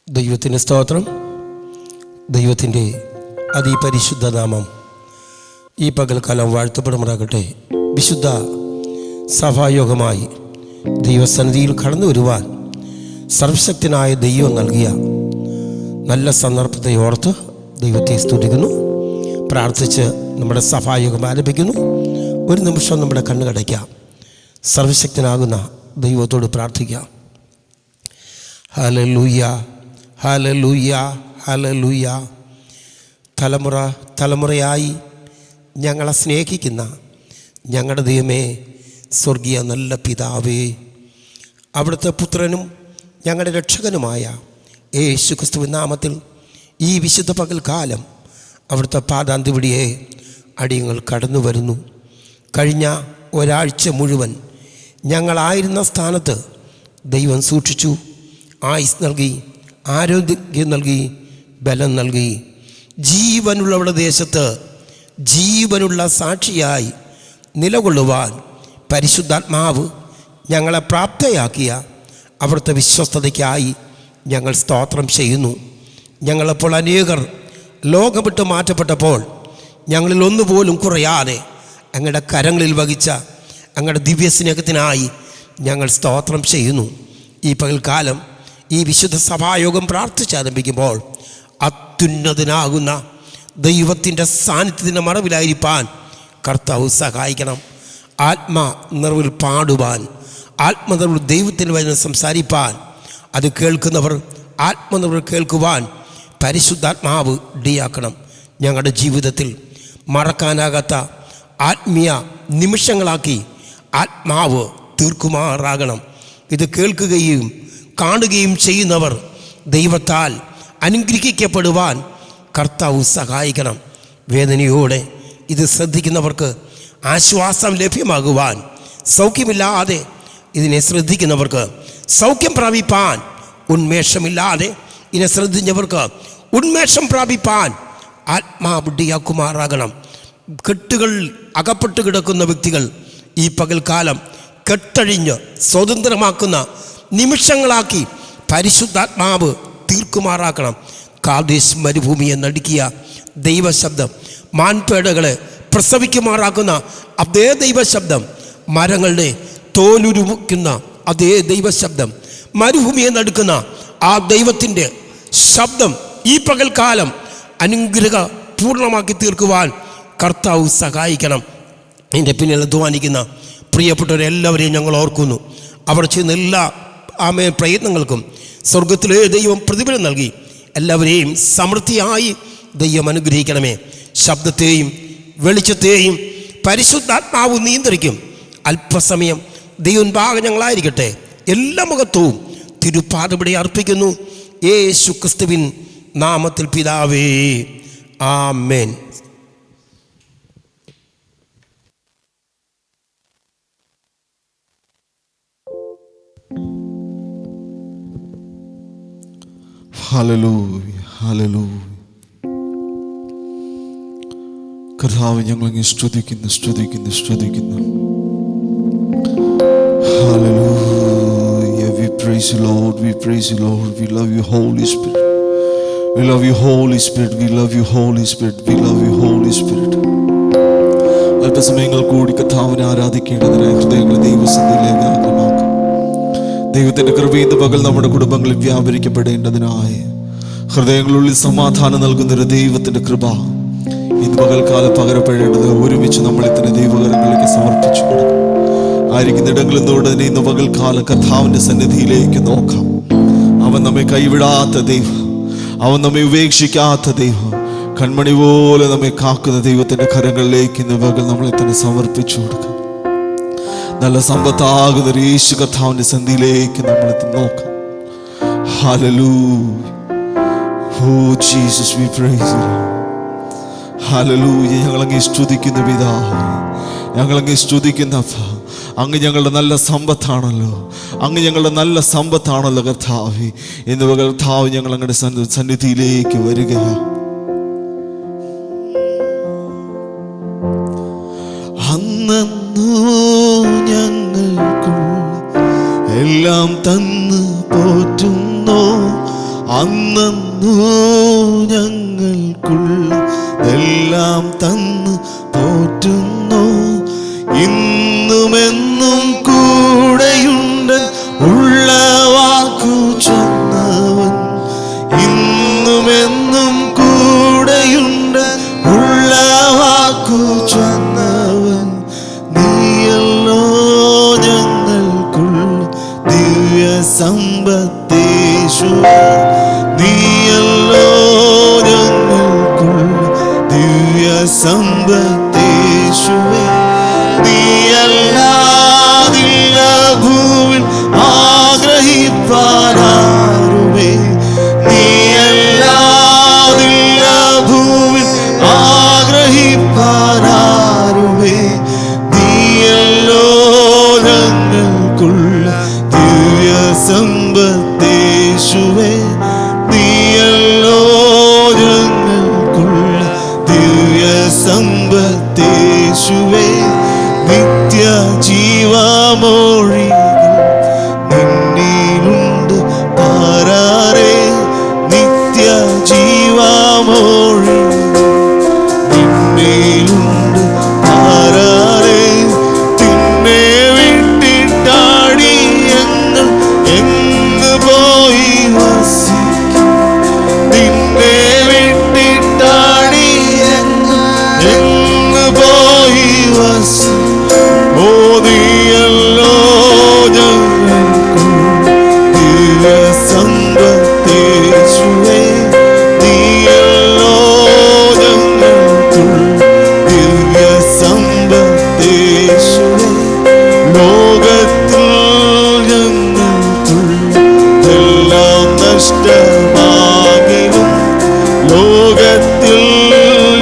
ദൈവത്തിൻ്റെ സ്തോത്രം. ദൈവത്തിൻ്റെ അതിപരിശുദ്ധ നാമം ഈ പകൽക്കാലം വാഴ്ത്തപ്പെടുമാറാകട്ടെ. വിശുദ്ധ സഭായോഗമായി ദൈവസന്നിധിയിൽ കടന്നു വരുവാൻ സർവശക്തനായ ദൈവം നൽകിയ നല്ല സന്ദർഭത്തെ ഓർത്ത് ദൈവത്തെ സ്തുതിക്കുന്നു. പ്രാർത്ഥിച്ച് നമ്മുടെ സഭായോഗം ആരംഭിക്കുന്നു. ഒരു നിമിഷം നമ്മുടെ കണ്ണുകടയ്ക്കാം. സർവശക്തനാകുന്ന ദൈവത്തോട് പ്രാർത്ഥിക്കാം. Hallelujah, hallelujah, hallelujah. തലമുറ തലമുറയായി ഞങ്ങളെ സ്നേഹിക്കുന്ന ഞങ്ങളുടെ ദൈവമേ, സ്വർഗീയ നല്ല പിതാവേ, അവിടുത്തെ പുത്രനും ഞങ്ങളുടെ രക്ഷകനുമായ യേശുക്രിസ്തുവിൻ നാമത്തിൽ ഈ വിശുദ്ധ പകൽക്കാലം അവിടുത്തെ പാദാന്തിവിടിയെ അടിയങ്ങൾ കടന്നു വരുന്നു. കഴിഞ്ഞ ഒരാഴ്ച മുഴുവൻ ഞങ്ങളായിരുന്ന സ്ഥാനത്ത് ദൈവം സൂക്ഷിച്ചു. ആയുസ് നൽകി, ആരോഗ്യം നൽകി, ബലം നൽകി. ജീവനുള്ളവരുടെ ദേശത്ത് ജീവനുള്ള സാക്ഷിയായി നിലകൊള്ളുവാൻ പരിശുദ്ധാത്മാവ് ഞങ്ങളെ പ്രാപ്തയാക്കിയ അവിടുത്തെ വിശ്വസ്തതയ്ക്കായി ഞങ്ങൾ സ്തോത്രം ചെയ്യുന്നു. ഞങ്ങളപ്പോൾ അനേകർ ലോകം വിട്ട് മാറ്റപ്പെട്ടപ്പോൾ ഞങ്ങളിൽ ഒന്നുപോലും കുറയാതെ അങ്ങയുടെ കരങ്ങളിൽ വഹിച്ച അങ്ങയുടെ ദിവ്യസ്നേഹത്തിനായി ഞങ്ങൾ സ്തോത്രം ചെയ്യുന്നു. ഈ പകൽക്കാലം ഈ വിശുദ്ധ സഭായോഗം പ്രാർത്ഥിച്ചാരംഭിക്കുമ്പോൾ അത്യുന്നതനാകുന്ന ദൈവത്തിൻ്റെ സാന്നിധ്യത്തിൻ്റെ മറവിലായിരിക്കാൻ കർത്താവ് സഹായിക്കണം. ആത്മനിറവിൽ പാടുവാൻ, ആത്മനിറവിൽ ദൈവത്തിന് വചനം സംസാരിപ്പാൻ, അത് കേൾക്കുന്നവർ ആത്മനിറവിൽ കേൾക്കുവാൻ പരിശുദ്ധാത്മാവ് ഇടയാക്കണം. ഞങ്ങളുടെ ജീവിതത്തിൽ മറക്കാനാകാത്ത ആത്മീയ നിമിഷങ്ങളാക്കി ആത്മാവ് തീർക്കുമാറാകണം. ഇത് കേൾക്കുകയും കാണുകയും ചെയ്യുന്നവർ ദൈവത്താൽ അനുഗ്രഹിക്കപ്പെടുവാൻ കർത്താവ് സഹായിക്കണം. വേദനയോടെ ഇത് ശ്രദ്ധിക്കുന്നവർക്ക് ആശ്വാസം ലഭ്യമാകുവാൻ, സൗഖ്യമില്ലാതെ ഇതിനെ ശ്രദ്ധിക്കുന്നവർക്ക് സൗഖ്യം പ്രാപിപ്പാൻ, ഉന്മേഷമില്ലാതെ ഇതിനെ ശ്രദ്ധിച്ചവർക്ക് ഉന്മേഷം പ്രാപിപ്പാൻ ആത്മാവിടിയാക്കുമാറാകണം. കെട്ടുകൾ അകപ്പെട്ട് കിടക്കുന്ന വ്യക്തികൾ ഈ പകൽക്കാലം കെട്ടഴിഞ്ഞ് സ്വതന്ത്രമാക്കുന്ന നിമിഷങ്ങളാക്കി പരിശുദ്ധാത്മാവ് തീർക്കുമാറാക്കണം. കാദേശ് മരുഭൂമിയെ നടുക്കിയ ദൈവശബ്ദം, മാൻപേടകളെ പ്രസവിക്കുമാറാക്കുന്ന അതേ ദൈവശബ്ദം, മരങ്ങളുടെ തോലുരുമുക്കുന്ന അതേ ദൈവശബ്ദം, മരുഭൂമിയെ നടുക്കുന്ന ആ ദൈവത്തിൻ്റെ ശബ്ദം ഈ പകൽക്കാലം അനുഗ്രഹ പൂർണ്ണമാക്കി തീർക്കുവാൻ കർത്താവ് സഹായിക്കണം. ഇതിൻ്റെ പിന്നിൽ അധ്വാനിക്കുന്ന പ്രിയപ്പെട്ടവരെല്ലാവരെയും ഞങ്ങൾ ഓർക്കുന്നു. അവർ ചെയ്യുന്ന എല്ലാ പ്രയത്നങ്ങൾക്കും സ്വർഗത്തിലെ ദൈവം പ്രതിഫലം നൽകി എല്ലാവരെയും സമൃദ്ധിയായി ദൈവം അനുഗ്രഹിക്കണമേ. ശബ്ദത്തെയും വെളിച്ചത്തെയും പരിശുദ്ധാത്മാവ് നിയന്ത്രിക്കും. അല്പസമയം ദൈവഭാഗം ഞങ്ങളായിരിക്കട്ടെ. എല്ലാ മുഖത്വവും തിരുപ്പാദവിടെ അർപ്പിക്കുന്നു. യേശു ക്രിസ്തുവിൻ നാമത്തിൽ പിതാവേ, ആമേൻ. Hallelujah, hallelujah. കർത്താവേ, ഞങ്ങളങ്ങ് സ്തുതിക്കുന്നു, സ്തുതിക്കുന്നു, സ്തുതിക്കുന്നു. Hallelujah. We praise you, Lord. We praise you, Lord. We love you, Holy Spirit. We love you, Holy Spirit. We love you, Holy Spirit. We love you, Holy Spirit. അല്പസമയങ്ങൾ കൂടി കർത്താവിനെ ആരാധിക്കേണ്ടതിനായി ഹൃദയങ്ങളെ ദൈവസന്നിധിയിലേക്ക് ആഗ്രഹമാക്കാം. ദൈവത്തിന്റെ കൃപ ഇന്ന് പകൽ നമ്മുടെ കുടുംബങ്ങളിൽ വ്യാപരിക്കപ്പെടേണ്ടതിനായി ഹൃദയങ്ങളുള്ളിൽ സമാധാനം നൽകുന്നൊരു ദൈവത്തിന്റെ കൃപ ഇന്ന് പകൽക്കാലം പകരപ്പെടേണ്ടത് ഒരുമിച്ച് നമ്മളെ തന്നെ ദൈവകരങ്ങളിലേക്ക് സമർപ്പിച്ചു കൊടുക്കും. ആയിരിക്കുന്ന ഇടങ്ങളിൽ നിന്നുകൊണ്ട് തന്നെ ഇന്ന് പകൽക്കാലം കർത്താവിന്റെ സന്നിധിയിലേക്ക് നോക്കാം. അവൻ നമ്മെ കൈവിടാത്ത ദൈവം, അവൻ നമ്മെ ഉപേക്ഷിക്കാത്ത ദൈവം, കൺമണി പോലെ നമ്മെ കാക്കുന്ന ദൈവത്തിന്റെ കരങ്ങളിലേക്ക് ഇന്ന് പകൽ നമ്മളെ തന്നെ സമർപ്പിച്ചു കൊടുക്കാം. നല്ല സമ്പത്താകുന്ന യേശു കർത്താവിന്റെ സന്നിധിയിലേക്ക് നമ്മളെ നോക്കാം. Hallelujah. Oh Jesus, we praise you. Hallelujah. ഞങ്ങളങ്ങ് സ്തുതിക്കുന്ന പിതാവേ, ഞങ്ങളങ്ങ് സ്തുതിക്കുന്ന അങ്ങ് ഞങ്ങളുടെ നല്ല സമ്പത്താണല്ലോ, അങ്ങ് ഞങ്ങളുടെ നല്ല സമ്പത്താണല്ലോ കർത്താവേ. ഇന്ന് കർത്താവ് ഞങ്ങൾ അങ്ങയുടെ സന്നിധിയിലേക്ക് വരികയാണ്. അന്നു ഞങ്ങൾക്കുള്ള എല്ലാം തന്ന് പോറ്റുന്നു അന്നു ഞങ്ങൾക്കുള്ളതെല്ലാം തന്നു പോറ്റുന്നു. ഇന്നുമെന്നും കൂടെയുണ്ട് ഉള്ള വാക്കു ചൊന്നവൻ. ഇന്നുമെന്നും കൂടെയുണ്ട് ഉള്ള വാക്കു ചൊന്നവൻ. നീയല്ലോ ഞങ്ങൾക്കുള്ള ദിവ്യ സമ്പത്തേശുവേ. നീയല്ലോ ഞങ്ങൾക്കുള്ള ദിവ്യ സമ്പത്തേശുവേ. നീയല്ലാതില്ല ഭൂവിൽ ആഗ്രഹിപ്പാനാരുമേ. നീയല്ലാതില്ല ഭൂവിൽ ആഗ്രഹിപ്പാനാരുമേ. നീയല്ലോ ഞങ്ങൾക്കുള്ള ദിവ്യ സമ്പത്തേശുവേ. നീയല്ലോ ഞങ്ങൾക്കുള്ള ദിവ്യ സമ്പത്തേശുവേ. നിത്യ ജീവമൊഴികൾ നിന്നിലുണ്ട് പാരാരേ. നിത്യ ജീവമൊഴികൾ നിന്നിലുണ്ട് പാരാരേ. തിന്നെ വിട്ടിട്ടാടി ഞങ്ങൾ എങ്ങ് പോയി വസിക്കും. നിന്നെ വിട്ടിട്ടാടി ഞങ്ങൾ എങ്ങ് പോയി വസിക്കും. ഓ നീയല്ലോ ഞങ്ങൾക്കുള്ള ദിവ്യ സമ്പത്തേശുവേ. നീയല്ലോ ഞങ്ങൾക്കുള്ള ദിവ്യ സമ്പത്തേശുവേ. ലോകത്തിൽ ഞങ്ങൾക്കുള്ളതെല്ലാം നഷ്ടമാകിലും ലോകത്തിൽ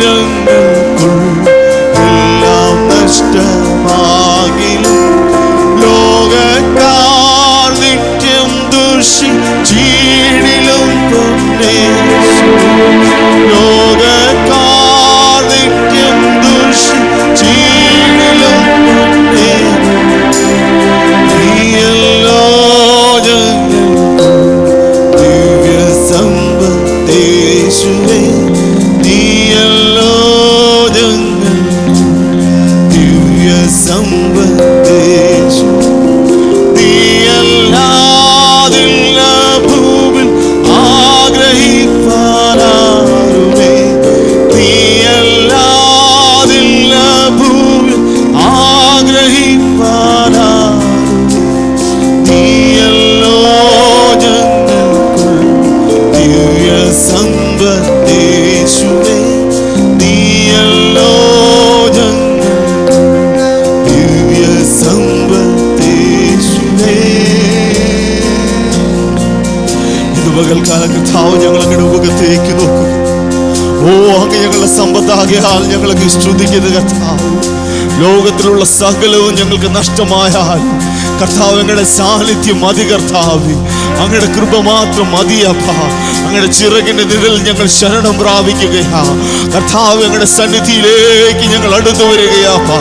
ഞങ്ങൾക്കുള്ളതെല്ലാം നഷ്ടമാകിലും ലോകക്കാർ നിത്യം ദുഷിച്ചീടിലും ലോകക്കാർ നിത്യം ദുഷിച്ചീടിലും നീയല്ലോ ഞങ്ങൾക്കുള്ള ദിവ്യ സമ്പത്തേശുവേ. നീയല്ലോ ഞങ്ങൾക്കുള്ള ദിവ്യ സമ്പത്തേശു. നീയല്ലാതില്ല ഭൂമിൽ ആഗ്രഹിപ്പാനാരുമേ. നീയല്ലാതില്ല ഭൂമിൽ ആഗ്രഹിപ്പാനാരുമേ. നീയല്ലോ ഞങ്ങൾക്കുള്ള ദിവ്യ സമ്പത്തേശുവേ. നീയല്ലോ ഞങ്ങൾക്കുള്ള ദിവ്യ സമ്പത്തേശുവേ. ഇത് പകൽക്കാല കർത്താവ് ഞങ്ങൾ അങ്ങയുടെ മുഖത്തേക്ക് നോക്കുന്നു. ഓ അങ്ങ് ഞങ്ങളുടെ സമ്പത്താകയാൽ ഞങ്ങൾക്ക് സ്തുതിക്കുന്ന കർത്താവ്. ലോകത്തിലുള്ള സകലവും ഞങ്ങൾക്ക് നഷ്ടമായാൽ കർത്താവ് അങ്ങയുടെ സാന്നിധ്യം മതി. കർത്താവ് അങ്ങയുടെ കൃപ മാത്രം മതിയപ്പ. അങ്ങയുടെ ചിറകിന്റെ നിഴൽ ഞങ്ങൾ ശരണം പ്രാപിക്കുകയാ. കർത്താവ് അങ്ങയുടെ സന്നിധിയിലേക്ക് ഞങ്ങൾ അടുത്തു വരികയാപ്പാ.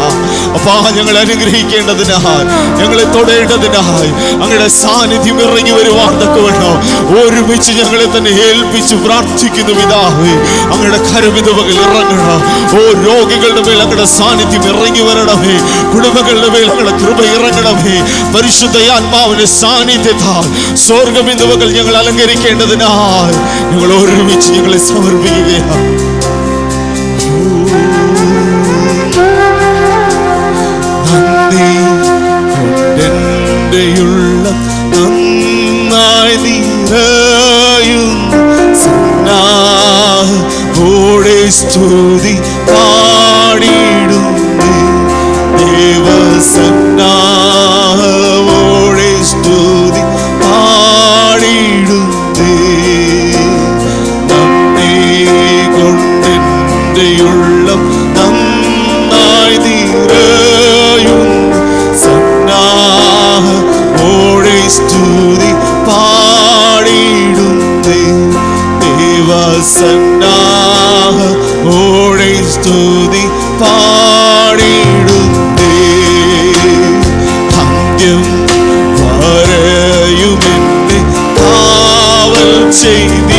അപ്പാ ഞങ്ങളെ അനുഗ്രഹിക്കേണ്ടതിനായി, ഞങ്ങളെ തൊടേണ്ടതിനായി അങ്ങയുടെ സാന്നിധ്യം ഇറങ്ങി വരുവാൻ തക്കവണ്ണം ഒരുമിച്ച് ഞങ്ങളെ തന്നെ ഏൽപ്പിച്ച് പ്രാർത്ഥിക്കുന്നു പിതാവേ. അങ്ങയുടെ കരവിധവകൾ ഇറങ്ങണം. ഓ രോഗികളുടെ മേൽ അങ്ങയുടെ സാന്നിധ്യം ഇറങ്ങി വരണമേ. കുടുംബങ്ങളുടെ മേൽ അങ്ങയുടെ കൃപ ഇറങ്ങണമേ. പരിശുദ്ധ ആത്മാവിന്റെ സാന്നിധ്യത്താൽ സ്വർഗബിന്ദുവകൾ ഞങ്ങൾ അലങ്കരിക്കേണ്ടതിനായി ഞങ്ങൾ ഒരുമിച്ച് ഞങ്ങളെ സമർപ്പിക്കുകയാണ്. കൊണ്ടെന്റെയുള്ള നന്നായി നിറയുന്നു സന്നാഹോടെ സ്തുതി പാടിയിടുന്നേ. ദേവസന്നാഹോടെ സ്തുതി പാടിയിടുന്നേ. നന്ദി കൊണ്ടെന്റെയുള്ള നന്നായി നിറയുന്നു സന്നാഹോടെ സ്തുതി പാടിയിടുന്നേ. ദേവസന്നാഹോടെ സ്തുതി പാടിയിടുന്നേ. അന്ത്യം വരെയുമെന്നെ കാവൽ ചെയ്തി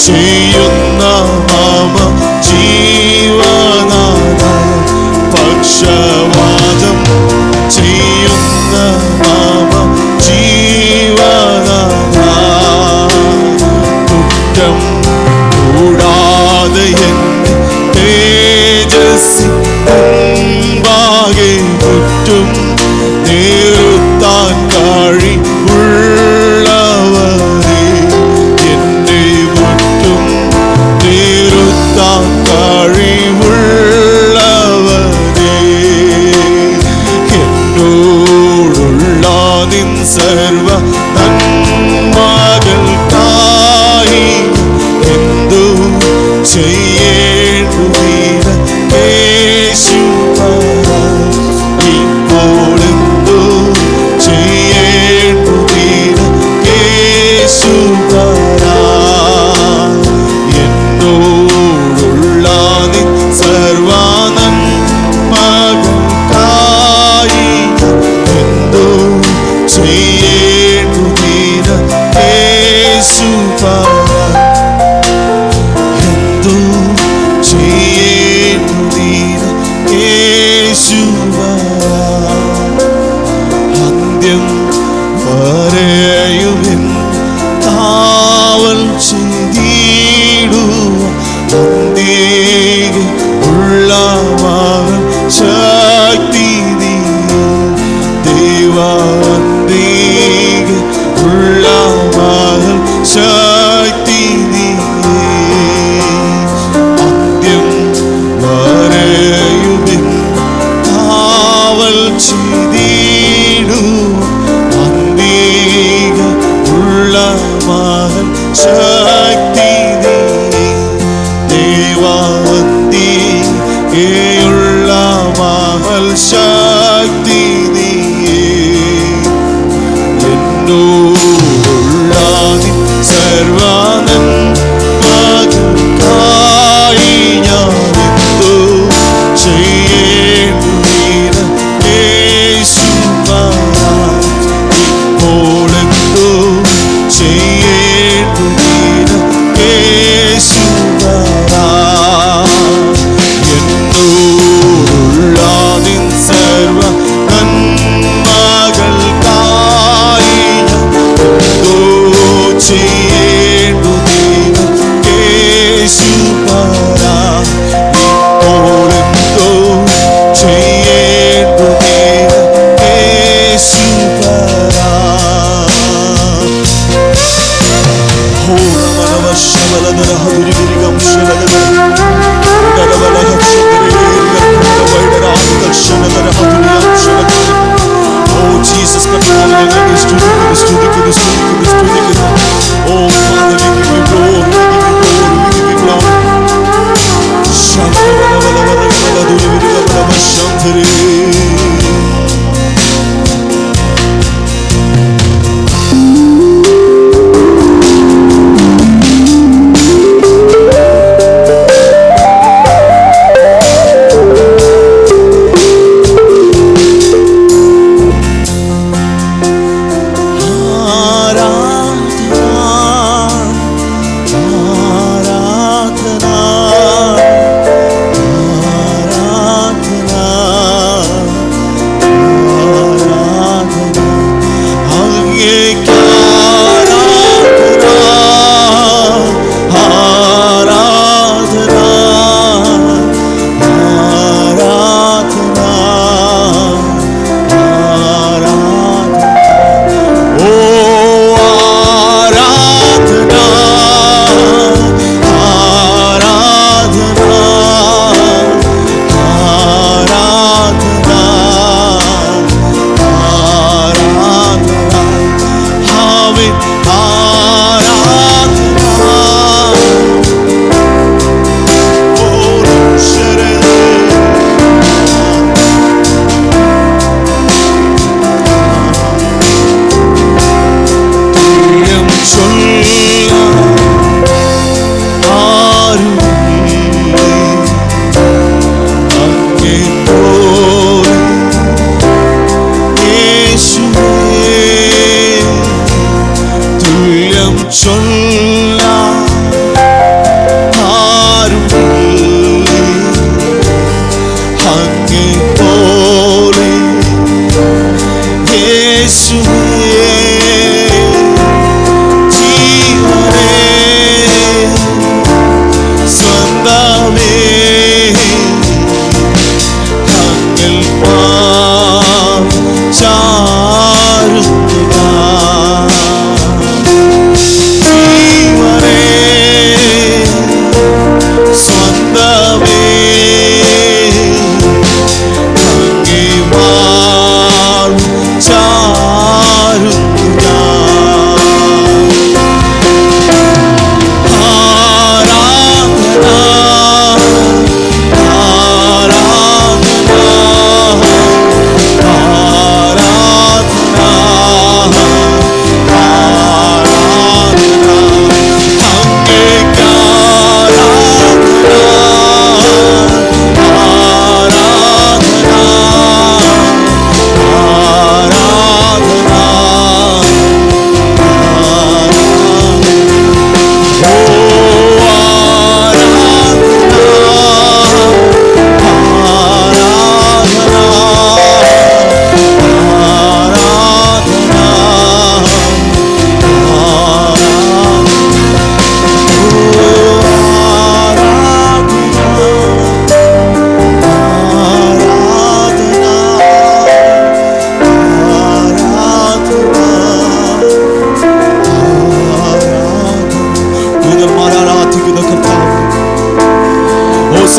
ചെയ്യുന്ന മമ ജീവനാഥ, പക്ഷവാദം ചെയ്യുന്ന മമ ജീവനാഥ, കുറ്റം കൂടാതെ എന്നെ തേജസ്സി മുൻപാകെ കുറ്റും നിർത്താൻ കഴിവുള്ളവരേ, എന്റെ കുറ്റും നിർത്താൻ കഴിവുള്ളവരേ, എന്നോടുള്ള നിൻ സർവ നന്മകൾക്കായി എന്തു ചെയ്യേണ്ടുവീര യേശുവരാ, ഇപ്പോഴെന്തു ചെയ്യേണ്ടുവീര യേശുവരാ, എന്നോടുള്ള നിൻ സർവ നന്മകൾക്കായി എന്തു ചെയ്യേണ്ടുവീര യേശുവരാ, എന്തു ചെയ്യേണ്ടുവീര യേശുവരാ, അന്ത്യം വരെയുമെൻ കാവൽ ചെയ്തിടുവാൻ അന്തികെ ഉള്ള മകൻ ശക്തി നീ, ദൈവ അന്തികെ ഉള്ള മകൻ ശക്തി നീ, അന്ത്യം വരെയുമെൻ കാവൽ ചെയ്തിടുവാൻ അന്തികെ ഉള്ള മകൻ ശക്തി നീ, ദൈവ അന്തികെയുള്ള മകൻ ശക്തി നീ, എന്നോടുള്ള നിൻ സർവ നന്മകൾക്കായി ഞാൻ എന്തു ചെയ്യേണ്ടുവീര യേശുവരാ, ഇപ്പോഴെന്തു ചെയ്യേണ്ടുവീര യേശുവരാ, എന്നോടുള്ള നിൻ സർവ നന്മകൾക്കായി എന്തു ചെയ്യേണ്ടുവീര യേശുവരാ, ഇപ്പോഴെന്തു ചെയ്യേണ്ടുവീര യേശുവരാ. Oh Jesus, കർത്താവിനെ സ്തുതിക്കുന്നു. Oh Father, we give you glory, we give you glory.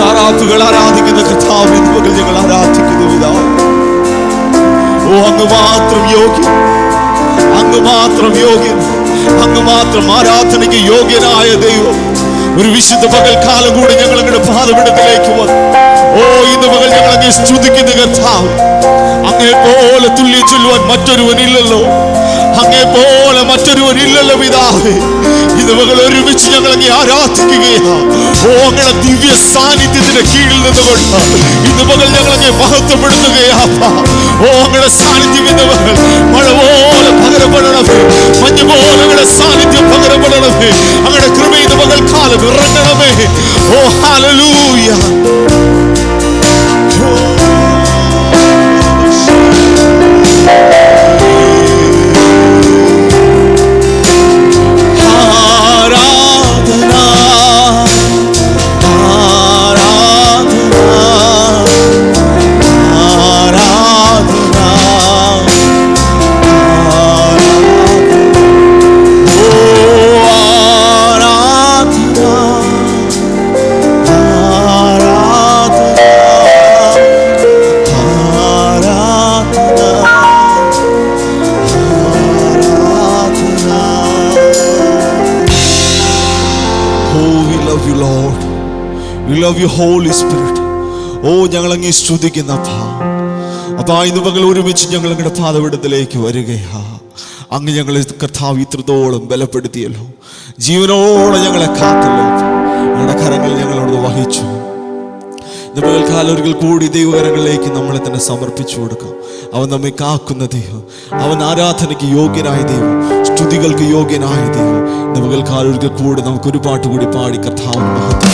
സാറാഫുകൾ ആരാധിക്കുന്ന കർത്താവിനെ മകൾ ഞങ്ങൾ ആരാധിക്കുന്നു പിതാവേ. ഓ അങ്ങ് മാത്രം യോഗ്യൻ, അങ്ങ് മാത്രം യോഗ്യൻ, അങ്ങ് മാത്രം ആരാധനയ്ക്ക് യോഗ്യനായ ദൈവം. ഒരു വിശുദ്ധ പകൽക്കാലം കൂടി ഞങ്ങൾ അങ്ങയുടെ പാദപീഠത്തിലേക്ക് വന്നു. ഓ ഇന്ന് പകൽ ഞങ്ങൾ അങ്ങേ സ്തുതിക്കുന്ന കർത്താവ്. അങ്ങേ പോലെ തുള്ളി ചൊല്ലുവാൻ മറ്റൊരുവനില്ലല്ലോ, അങ്ങേ പോലെ മറ്റൊരുവനില്ലല്ലോ പിതാവേ. ഇന്ന് പകൽ ഒരുമിച്ച് ഞങ്ങൾ അങ്ങേ ആരാധിക്കുകയാണ്. ഓ അങ്ങയുടെ ദിവ്യ സാന്നിധ്യത്തിന്റെ കീഴിൽ നിന്നുകൊണ്ട് ഇന്ന് പകൽ ഞങ്ങൾ അങ്ങേ മഹത്വപ്പെടുത്തുകയാണ്. ഓ അങ്ങയുടെ സാന്നിധ്യം ഇന്ന് പകൽ മഴ പോലെ പകരപ്പെടണമേ, മഞ്ഞ് പോലെ അങ്ങയുടെ സാന്നിധ്യം പകരപ്പെടണമേ. അങ്ങയുടെ കൃപ ഇന്ന് പകൽക്കാലം ഇറങ്ങണമേ. Oh hallelujah. We love you, Holy Spirit. Oh ഞങ്ങൾ അങ്ങേ സ്തുതിക്കുന്ന അപ്പാ. ഇന്ന് പകൽ ഒരുമിച്ച് ഞങ്ങൾ അങ്ങയുടെ പാദപീഠത്തിലേക്ക് വരികയാ. അങ്ങ് ഞങ്ങളെ കർത്താവ് ഇത്രത്തോളം ബലപ്പെടുത്തിയല്ലോ, ജീവനോടെ ഞങ്ങളെ കാത്തല്ലോ. ഞങ്ങളുടെ കരങ്ങൾ ഞങ്ങളോട് വഹിച്ചു. ഇന്ന് പകൽക്കാലം ഒരിക്കൽ കൂടി ദൈവകരങ്ങളിലേക്ക് നമ്മളെ തന്നെ സമർപ്പിച്ചു കൊടുക്കാം. അവൻ നമ്മെ കാക്കുന്ന ദൈവം, അവൻ ആരാധനയ്ക്ക് യോഗ്യനായ ദൈവം, സ്തുതികൾക്ക് യോഗ്യനായ ദൈവം. ഇന്ന് പകൽക്കാലം ഒരിക്കൽ കൂടി നമുക്ക് ഒരു പാട്ട് കൂടി പാടി കർത്താവിന് മഹത്വം.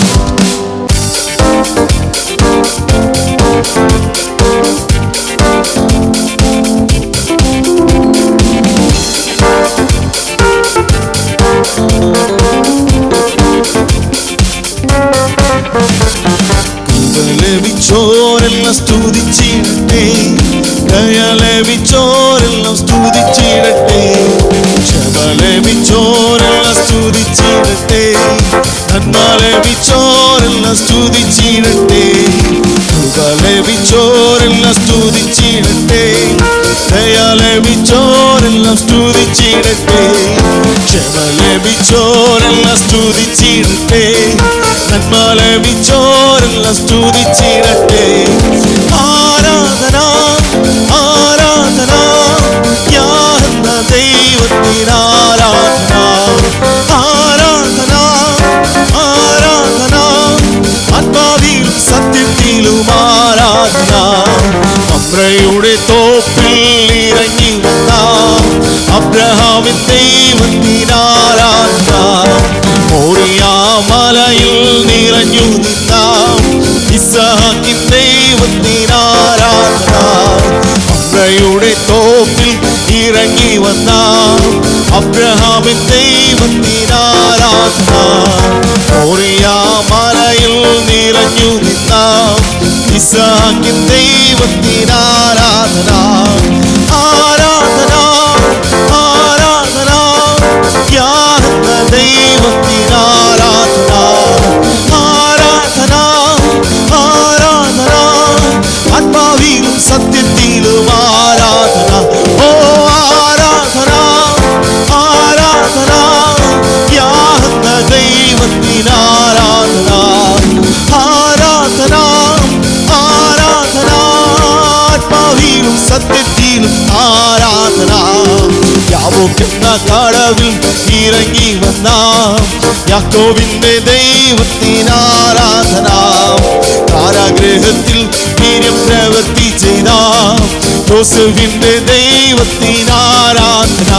ലഭിച്ചോരെല്ലാം സ്തുതിച്ചിടട്ടെ, ദയ ലഭിച്ചോരെല്ലാം സ്തുതിച്ചിടട്ടെ, ക്ഷമ ലഭിച്ചോരെല്ലാം സ്തുതിച്ചിടട്ടെ, നന്മ ലഭിച്ചോരെല്ലാം സ്തുതിച്ചിടട്ടെ, കൃപ ലഭിച്ചോരെല്ലാം സ്തുതിച്ചിടട്ടെ, ദയ ലഭിച്ചോരെല്ലാം സ്തുതിച്ചിടട്ടെ, ക്ഷമ ലഭിച്ചോരെല്ലാം സ്തുതിച്ചിടട്ടെ, നന്മ ലഭിച്ചോരെല്ലാം സ്തുതിച്ചിടട്ടെ. ആരാധന ആരാധന യാഹന്ന ദൈവത്തിന് ആരാധന, ആരാധന ആരാധന ആത്മാവിലും സത്യത്തിലും ആരാധന. അമ്രയുടെ തോപ്പിൽ ഇറങ്ങി വന്ന അബ്രഹാമിൻ ദൈവത്തിന് ആരാധന, മോറിയാ മലയിൽ നിറഞ്ഞു നിന്ന ഇസ്ഹാക്കിൻ ദൈവത്തിന് ആരാധന. അമ്രയുടെ തോപ്പിൽ ഇറങ്ങി വന്ന അബ്രഹാമിൻ ദൈവത്തിന് ആരാധന, മോറിയാ മലയിൽ നിറഞ്ഞു നിന്ന ഇസ്ഹാക്കിൻ ദൈവത്തിന് ആരാധന. ആരാധന ആരാധന യാഹന്ന ദൈവത്തിന് ആരാധന, ആരാധന ആരാധന ആത്മാവിലും സത്യത്തിലും ആരാധന. ഓ ആരാധന ആരാധന യാഹന്ന ദൈവത്തിന് ആരാധന, ആരാധന ആരാധന ആത്മാവിലും സത്യത്തിലും ആരാധന. യാക്കോബെന്ന കടവിൽ ഇറങ്ങി വന്ന യാക്കോബിന്റെ ദൈവത്തിന് ആരാധന, കാരാഗൃഹത്തിൽ വീര്യം പ്രവൃത്തി ചെയ്ത യോസേഫിന്റെ ദൈവത്തിന് ആരാധന.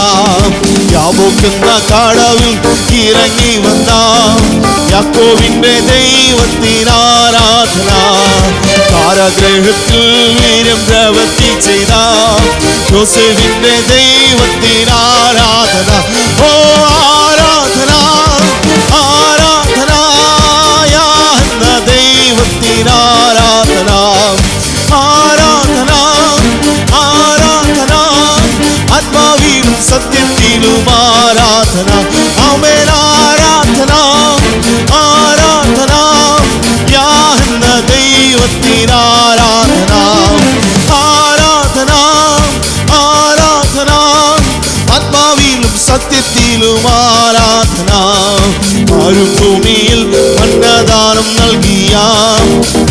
യാക്കോബെന്ന കടവിൽ ഇറങ്ങി വന്ന യാക്കോബിന്റെ ദൈവത്തിന് ആരാധന, കാരാഗൃഹത്തിൽ വീര്യം പ്രവൃത്തി ചെയ്ത യോസേഫിന്റെ ദൈവത്തിന് ആരാധന. ഓ ആരാധന ആരാധന യാഹന്ന ദൈവത്തിന് ആരാധന, ആരാധന ആരാധന ആത്മാവിലും സത്യത്തിലും ആരാധന. ആമേൻ ആരാധന ആരാധന യാഹന്ന ദൈവത്തിന് ആരാധന, ആരാധന, ആരാധന, ആത്മാവിലും സത്യത്തിലും ആരാധന. മരുഭൂമിയിൽ അന്നദാനം നൽകിയ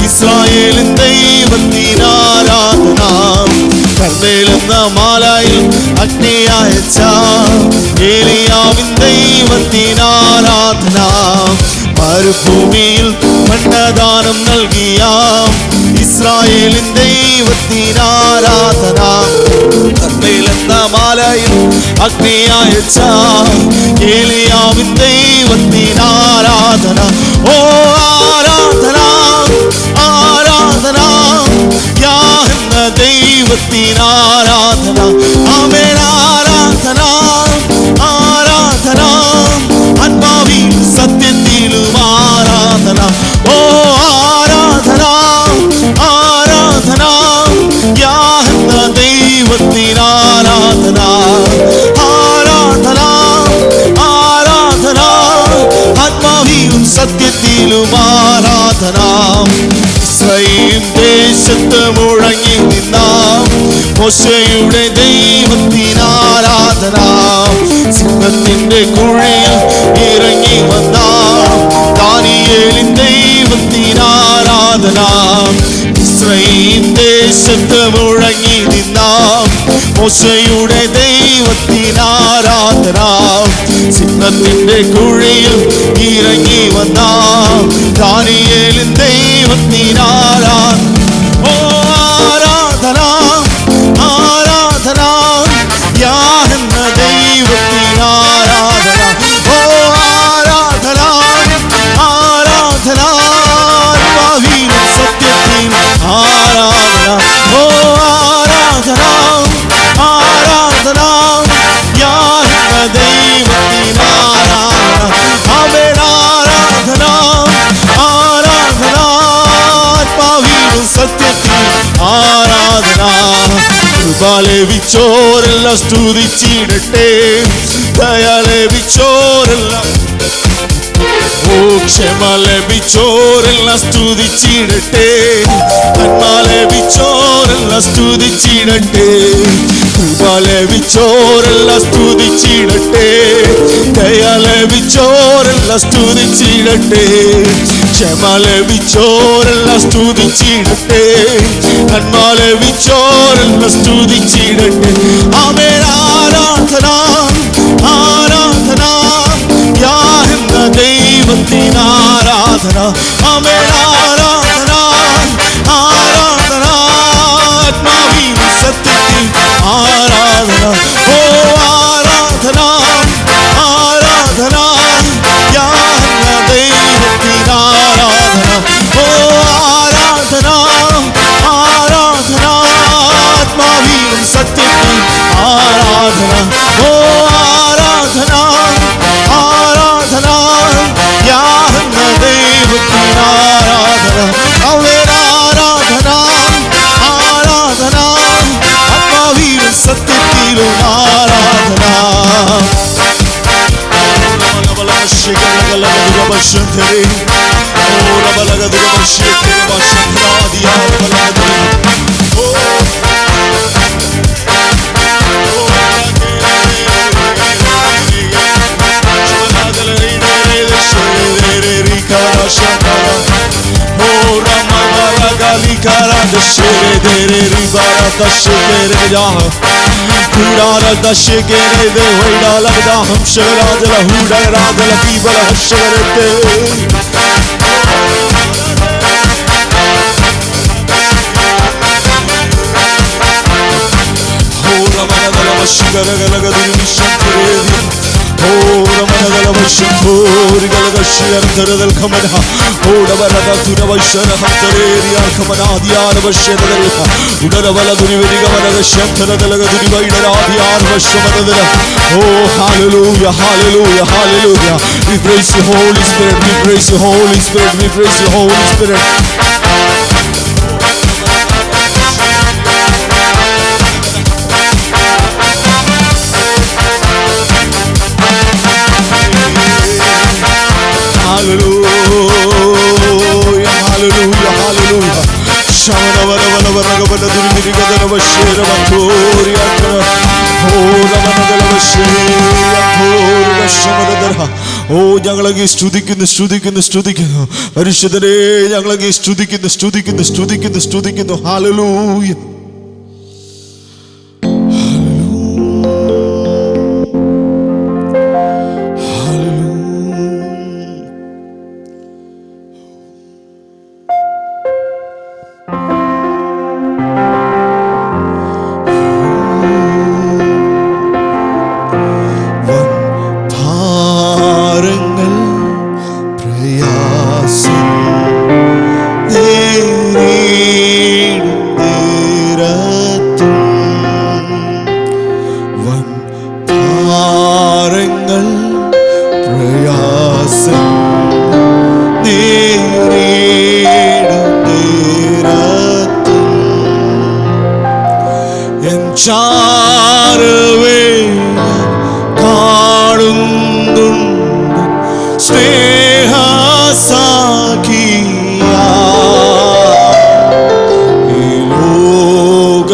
ഇസ്രായേലിൻ ദൈവത്തിന് ആരാധന. കർമ്മേലെന്ന മാലയിൽ അഗ്നി അയച്ച ഏലിയാവിൻ ദൈവത്തിന് ആരാധന. മരുഭൂമിയിൽ അന്നദാനം നൽകിയ ഇസ്രായേലിൻ ദൈവത്തിന് ആരാധന. കർമ്മേലെന്ന മാലയിൽ അഗ്നി അയച്ച ഏലിയാവിൻ ദൈവത്തിന് ആരാധന. ഓ ആരാധന, ആരാധന, യാഹെന്ന ദൈവത്തിന് ആരാധന. ആമേൻ ആരാധന, ആരാധന, ആത്മാവിൽ സത്യത്തിലും ആരാധന. ഓ ആരാധന, ആരാധന, യാഹെന്ന ദൈവത്തിന് ആരാധന. ആരാധന, ആരാധന, ആത്മാവിലും സത്യത്തിലും ആരാധന. ഇസ്രായേൽ ദേശത്ത് മുഴങ്ങി നിന്ന മോശയുടെ ദൈവത്തിന് ആരാധന. സിംഹത്തിന്റെ കുഴിയിൽ ഇറങ്ങി വന്ന ദാനിയേലിൻ ദൈവത്തിന് ആരാധന. ഇസ്രായേൽ ദേശത്ത് മുഴങ്ങി നിന്ന മോശയുടെ ദൈവത്തിന് ആരാധന. സിംഹത്തിന്റെ കുഴിയിൽ ഇറങ്ങി വന്ന ദാനിയേലിൻ ദൈവത്തിന് ആരാധന. ഓ ആരാധന, ആരാധന, യാഹെന്ന ദൈവത്തിന് ആരാധന. ഓ ആരാധന, ആരാധന, ആത്മാവിലും സത്യത്തിലും ആരാധന. ഓ ആരാധന, ആരാധന, യാഹെന്ന ദൈവത്തിന് ആരാധന. അവൻ ആരാധന, ആരാധന, ആത്മാവിലും സത്യത്തിലും ആരാധന. കൃപ ലഭിച്ചോരെല്ലാം സ്തുതിച്ചിടട്ടെ, ദയ ലഭിച്ചോരെല്ലാം, ഓ ക്ഷമ ലഭിച്ചോരെല്ലാം സ്തുതിച്ചിടട്ടെ, നന്മ ലഭിച്ചോരെല്ലാം സ്തുതിച്ചിടട്ടെ. കൃപ ലഭിച്ചോരെല്ലാം സ്തുതിച്ചിടട്ടെ, ദയ ലഭിച്ചോരെല്ലാം സ്തുതിച്ചിടട്ടെ. ക്ഷമ ലഭിച്ചോരെല്ലാം സ്തുതിച്ചിടട്ടെ, നന്മ ലഭിച്ചോരെല്ലാം സ്തുതിച്ചിടട്ടെ. ആമേൻ ആരാധന, ആരാധന, യാഹെന്ന ദൈവത്തിന് ആരാധന. ആമേൻ ആരാധന, ആരാധന, ആത്മാവിൽ സത്യത്തിൽ ആരാധന. ഓ ആരാധന, ആരാധന, യാഹെന്ന ദൈവത്തിന് ആരാധന. ഓ ആരാധന, ആരാധന, ആത്മാവിൽ സത്യത്തിൽ ആരാധന. ഓ ആരാധന, ആരാധന, യാഹെന്ന ദൈവത്തിന് ആരാധന. അവൻ ആരാധന, ആരാധന, ആത്മാവിൽ സത്യത്തിലും ആരാധന. Oh, hallelujah, hallelujah, hallelujah. We praise you, Holy Spirit. We praise you, Holy Spirit. We praise you, Holy Spirit. Hallelujah, hallelujah, hallelujah. ഓ ഞങ്ങളങ്ങ് സ്തുതിക്കുന്നു സ്തുതിക്കുന്നു സ്തുതിക്കുന്നു പരിശുദ്ധനെ, ഞങ്ങളങ്ങ് സ്തുതിക്കുന്നു സ്തുതിക്കുന്നു സ്തുതിക്കുന്നു സ്തുതിക്കുന്നു. ഹല്ലേലൂയ. ചാരവേ കാണുന്നുണ്ട് സ്നേഹസാഖിയ ഈ ലോകസാഖികളെല്ലാരും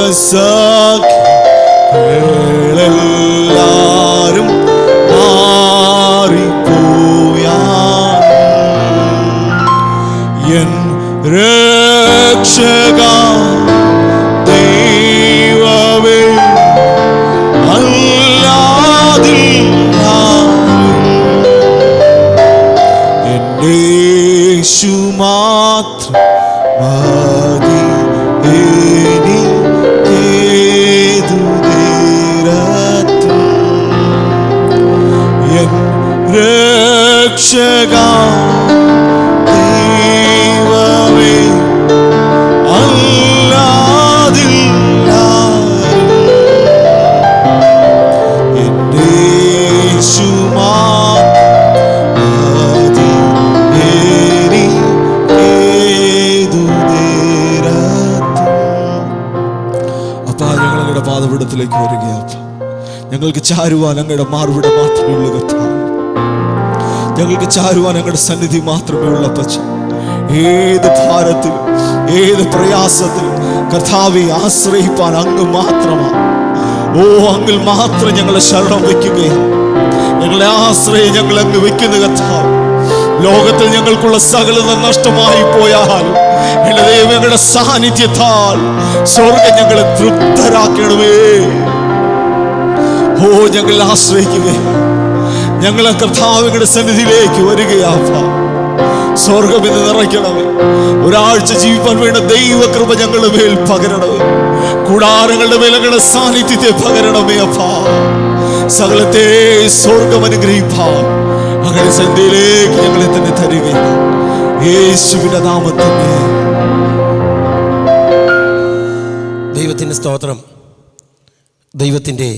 മാറിപ്പോയാ എൻ രക്ഷക മാത്രം മതി എനിക്കേതു നേരത്തും എൻ രക്ഷക ദൈവമേ അല്ലാതില്ലാരും എൻ്റെ യേശു പാദപീഠത്തിലേക്ക് വരികയാണ്. ഞങ്ങൾക്ക് ചാരുവാൻ അങ്ങയുടെ മാർവിട മാത്രമേ ഉള്ളൂ കർത്താവ്. ഞങ്ങൾക്ക് ചാരുവാൻ അങ്ങയുടെ സന്നിധി മാത്രമേ ഉള്ള പച്ച. ഏത് ഭാരത്തിലും ഏത് പ്രയാസത്തിലും കർത്താവെ ആശ്രയിപ്പാൻ അങ്ങ് മാത്രമാണ്. ഓ അങ്ങിൽ മാത്രം ഞങ്ങളെ ശരണം വയ്ക്കുകയാണ്. ഞങ്ങളെ ആശ്രയം ഞങ്ങൾ അങ്ങ് വെക്കുന്ന കർത്താവ്. ലോകത്തിൽ ഞങ്ങൾക്കുള്ള സകലത നഷ്ടമായി പോയാലും എന്റെ ദൈവം ഞങ്ങളുടെ സാന്നിധ്യത്താൽ സ്വർഗ്ഗം ഞങ്ങളെ തൃപ്തരാക്കണമേ. ഓ ഞങ്ങൾ ആശ്രയിക്കുക, ഞങ്ങളെ കർത്താവിന്റെ സന്നിധിയിലേക്ക് വരികയാഫ. സ്വർഗ്ഗം എന്ന് നിറയ്ക്കണമേ. ഒരാഴ്ച ജീവിക്കാൻ വേണ്ട ദൈവകൃപ ഞങ്ങളുടെ മേൽ പകരണമേ. കൂടാരങ്ങളുടെ മേൽ ഞങ്ങളുടെ സാന്നിധ്യത്തെ പകരണമേ അപ്പ. സകലത്തെ സ്വർഗ്ഗം അനുഗ്രഹിപ്പാൻ അങ്ങനെ സന്ധ്യയിലേക്ക് ഞങ്ങളെ തന്നെ തരികയാണ് യേശുവിന്റെ നാമത്തിൽ. ദൈവത്തിൻ്റെ സ്തോത്രം. ദൈവത്തിൻ്റെ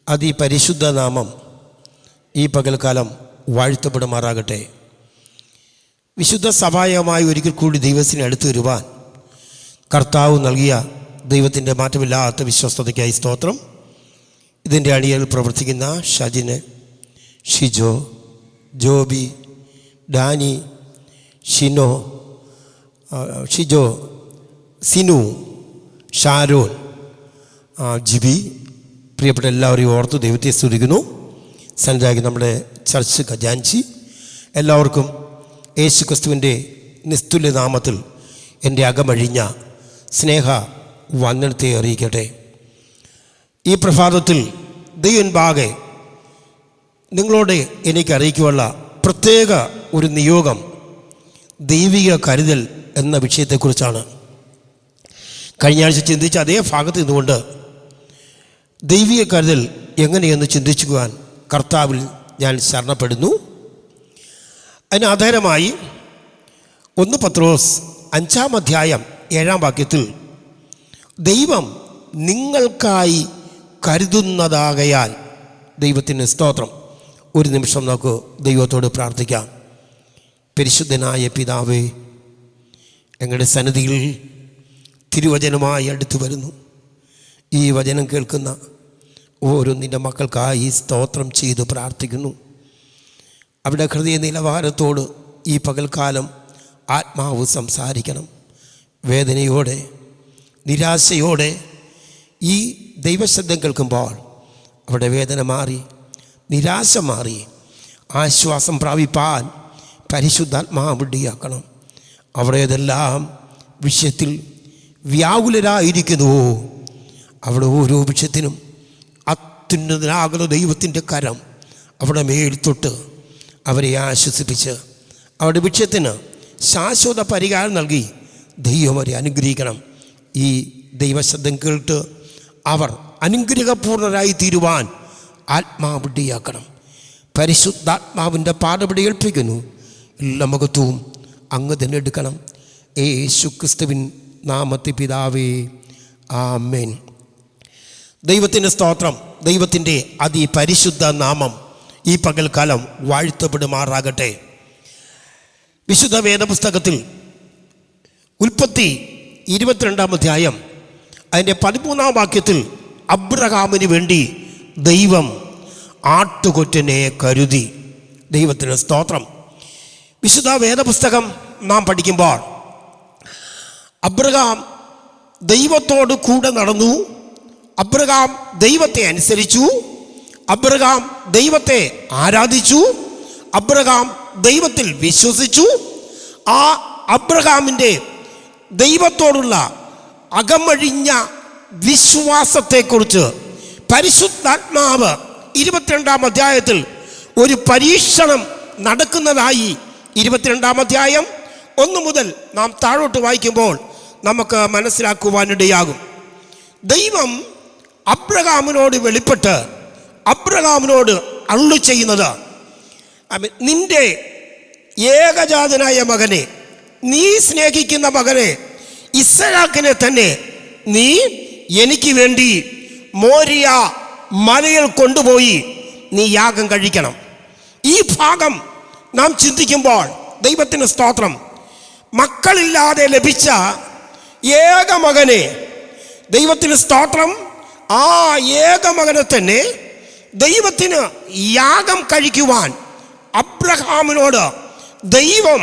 അതിപരിശുദ്ധ നാമം ഈ പകൽക്കാലം വാഴ്ത്തപ്പെടുമാറാകട്ടെ. വിശുദ്ധ സഭായമായി ഒരിക്കൽ കൂടി ദൈവത്തിന് അടുത്ത് വരുവാൻ കർത്താവ് നൽകിയ ദൈവത്തിൻ്റെ മാറ്റമില്ലാത്ത വിശ്വസ്തതയ്ക്കായി സ്തോത്രം. ഇതിൻ്റെ അണിയിൽ പ്രവർത്തിക്കുന്ന ഷജിന്, ഷിജോ, ജോബി, ഡാനി, ഷിജോ, സിനു, ഷാരോൻ, ജിബി, പ്രിയപ്പെട്ട എല്ലാവരെയും ഓർത്ത് ദൈവത്തെ സ്തുതിക്കുന്നു. സന്നിധാനം നമ്മുടെ ചർച്ച് ഖജാൻജി, എല്ലാവർക്കും യേശു ക്രിസ്തുവിൻ്റെ നിസ്തുല്യ നാമത്തിൽ എൻ്റെ അകമഴിഞ്ഞ സ്നേഹ വന്ദനത്തെ അറിയിക്കട്ടെ. ഈ പ്രഭാതത്തിൽ ദൈവൻപാകെ നിങ്ങളോട് എനിക്ക് അറിയിക്കുവാനുള്ള പ്രത്യേക ഒരു നിയോഗം ദൈവിക കരുതൽ എന്ന വിഷയത്തെക്കുറിച്ചാണ്. കഴിഞ്ഞ ആഴ്ച ചിന്തിച്ച അതേ ഭാഗത്ത് നിന്നുകൊണ്ട് ദൈവിക കരുതൽ എങ്ങനെയെന്ന് ചിന്തിക്കുവാൻ കർത്താവിൽ ഞാൻ ശരണപ്പെടുന്നു. അതിന് ആധാരമായി 1 പത്രോസ് 5-ാം അധ്യായം 7-ാം വാക്യത്തിൽ ദൈവം നിങ്ങൾക്കായി കരുതുന്നതാകയാൽ, ദൈവത്തിന് സ്തോത്രം. ഒരു നിമിഷം നമുക്ക് ദൈവത്തോട് പ്രാർത്ഥിക്കാം. പരിശുദ്ധനായ പിതാവേ, ഞങ്ങളുടെ സന്നിധിയിൽ തിരുവചനമായി അടുത്തു വരുന്നു. ഈ വചനം കേൾക്കുന്ന ഓരോ നിൻ്റെ മക്കൾക്കായി സ്തോത്രം ചെയ്ത് പ്രാർത്ഥിക്കുന്നു. അവിടെ ഹൃദയ നിലവാരത്തോട് ഈ പകൽക്കാലം ആത്മാവ് സംസാരിക്കണം. വേദനയോടെ നിരാശയോടെ ഈ ദൈവശബ്ദം കേൾക്കുമ്പോൾ അവിടെ വേദന മാറി, നിരാശ മാറി, ആശ്വാസം പ്രാപിപ്പാൻ പരിശുദ്ധാത്മാവ് ഇടയാക്കണം. അവിടെ ഏതെല്ലാം വിഷയത്തിൽ വ്യാകുലരായിരിക്കുന്നുവോ അവിടെ ഓരോ വിഷയത്തിനും അത്യുന്നതനാകുന്ന ദൈവത്തിൻ്റെ കരം അവിടെ മേൽ തൊട്ട് അവരെ ആശ്വസിപ്പിച്ച് അവരുടെ വിഷയത്തിന് ശാശ്വത പരിഹാരം നൽകി ദൈവം അവരെ അനുഗ്രഹിക്കണം. ഈ ദൈവശബ്ദം കേട്ട് അവർ അനുഗ്രഹപൂർണരായി തീരുവാൻ ആത്മാവ് ഇടയാക്കണം. പരിശുദ്ധാത്മാവിൻ്റെ പാദപടി ഏൽപ്പിക്കുന്നു. എല്ലാ മഹത്വവും അങ്ങ് തന്നെ എടുക്കണം. യേശു ക്രിസ്തുവിൻ നാമത്തിൽ പിതാവേ, ആമേൻ. ദൈവത്തിൻ്റെ സ്തോത്രം. ദൈവത്തിൻ്റെ അതിപരിശുദ്ധ നാമം ഈ പകൽക്കാലം വാഴ്ത്തപ്പെടുമാറാകട്ടെ. വിശുദ്ധ വേദപുസ്തകത്തിൽ ഉൽപ്പത്തി 22-ാം അധ്യായം അതിൻ്റെ 13-ാം വാക്യത്തിൽ അബ്രഹാമിന് വേണ്ടി ദൈവം ആട്ടുകൊറ്റനെ കരുതി. ദൈവത്തിന് സ്തോത്രം. വിശുദ്ധ വേദപുസ്തകം നാം പഠിക്കുമ്പോൾ അബ്രഹാം ദൈവത്തോട് കൂടെ നടന്നു, അബ്രഹാം ദൈവത്തെ അനുസരിച്ചു, അബ്രഹാം ദൈവത്തെ ആരാധിച്ചു, അബ്രഹാം ദൈവത്തിൽ വിശ്വസിച്ചു. ആ അബ്രഹാമിൻ്റെ ദൈവത്തോടുള്ള അകമഴിഞ്ഞ വിശ്വാസത്തെക്കുറിച്ച് പരിശുദ്ധാത്മാവ് 22-ാം അധ്യായത്തിൽ ഒരു പരീക്ഷണം നടക്കുന്നതായി 22-ാം അധ്യായം 1 മുതൽ നാം താഴോട്ട് വായിക്കുമ്പോൾ നമുക്ക് മനസ്സിലാക്കുവാനിടയാകും. ദൈവം അബ്രഹാമിനോട് വെളിപ്പെട്ട് അബ്രഹാമിനോട് അരുളി ചെയ്യുന്നത്, നിന്റെ ഏകജാതനായ മകനെ, നീ സ്നേഹിക്കുന്ന മകനെ ഇസ്ഹാക്കിനെ തന്നെ നീ എനിക്ക് വേണ്ടി മോരിയ മലയിൽ കൊണ്ടുപോയി നീ യാഗം കഴിക്കണം. ഈ ഭാഗം നാം ചിന്തിക്കുമ്പോൾ ദൈവത്തിന് സ്തോത്രം, മക്കളില്ലാതെ ലഭിച്ച ഏക മകനെ, ദൈവത്തിന് സ്തോത്രം, ആ ഏക മകനെ തന്നെ ദൈവത്തിന് യാഗം കഴിക്കുവാൻ അബ്രഹാമിനോട് ദൈവം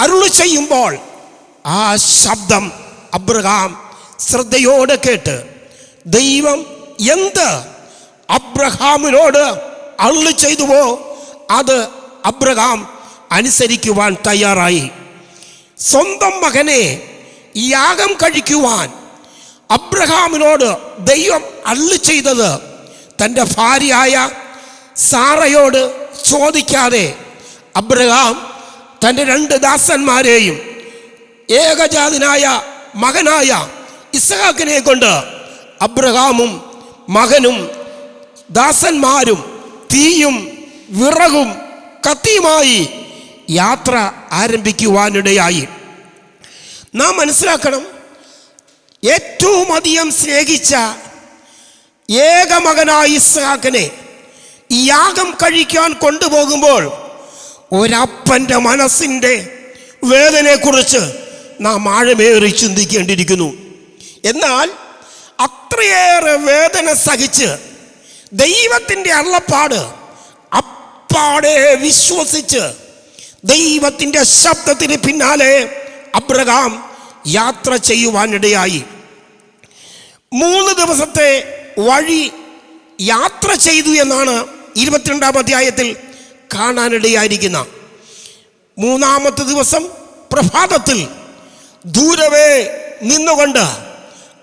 അരുളി ചെയ്യുമ്പോൾ ആ ശബ്ദം അബ്രഹാം ശ്രദ്ധയോടെ കേട്ട് ദൈവം എന്ത് അബ്രഹാമിനോട് അരുളി ചെയ്തുവോ അത് അബ്രഹാം അനുസരിക്കുവാൻ തയ്യാറായി. സ്വന്തം മകനെ യാഗം കഴിക്കുവാൻ അബ്രഹാമിനോട് ദൈവം അരുളി ചെയ്തത് തൻ്റെ ഭാര്യയായ സാറയോട് ചോദിക്കാതെ അബ്രഹാം തൻ്റെ 2 ദാസന്മാരെയും ഏകജാതനായ മകനായ ഇസ്ഹാക്കിനെ കൊണ്ട് അബ്രഹാമും മകനും ദാസന്മാരും തീയും വിറകും കത്തിയുമായി യാത്ര ആരംഭിക്കുവാനിടയായി. നാം മനസ്സിലാക്കണം, ഏറ്റവും അധികം സ്നേഹിച്ച ഏക മകനായ ഇസ്ഹാക്കിനെ യാഗം കഴിക്കാൻ കൊണ്ടുപോകുമ്പോൾ ഒരപ്പൻ്റെ മനസ്സിൻ്റെ വേദനയെക്കുറിച്ച് നാം ആഴമേറി ചിന്തിക്കേണ്ടിയിരിക്കുന്നു. എന്നാൽ അത്രയേറെ വേദന സഹിച്ച് ദൈവത്തിൻ്റെ അരുളപ്പാട് അപ്പാടെ വിശ്വസിച്ച് ദൈവത്തിൻ്റെ ശബ്ദത്തിന് പിന്നാലെ അബ്രഹാം യാത്ര ചെയ്യുവാനിടയായി. 3 ദിവസത്തെ വഴി യാത്ര ചെയ്തു എന്നാണ് 22-ാം അധ്യായത്തിൽ കാണാനിടയായിരിക്കുന്ന. 3-ാമത്തെ ദിവസം പ്രഭാതത്തിൽ ദൂരവേ നിന്നുകൊണ്ട്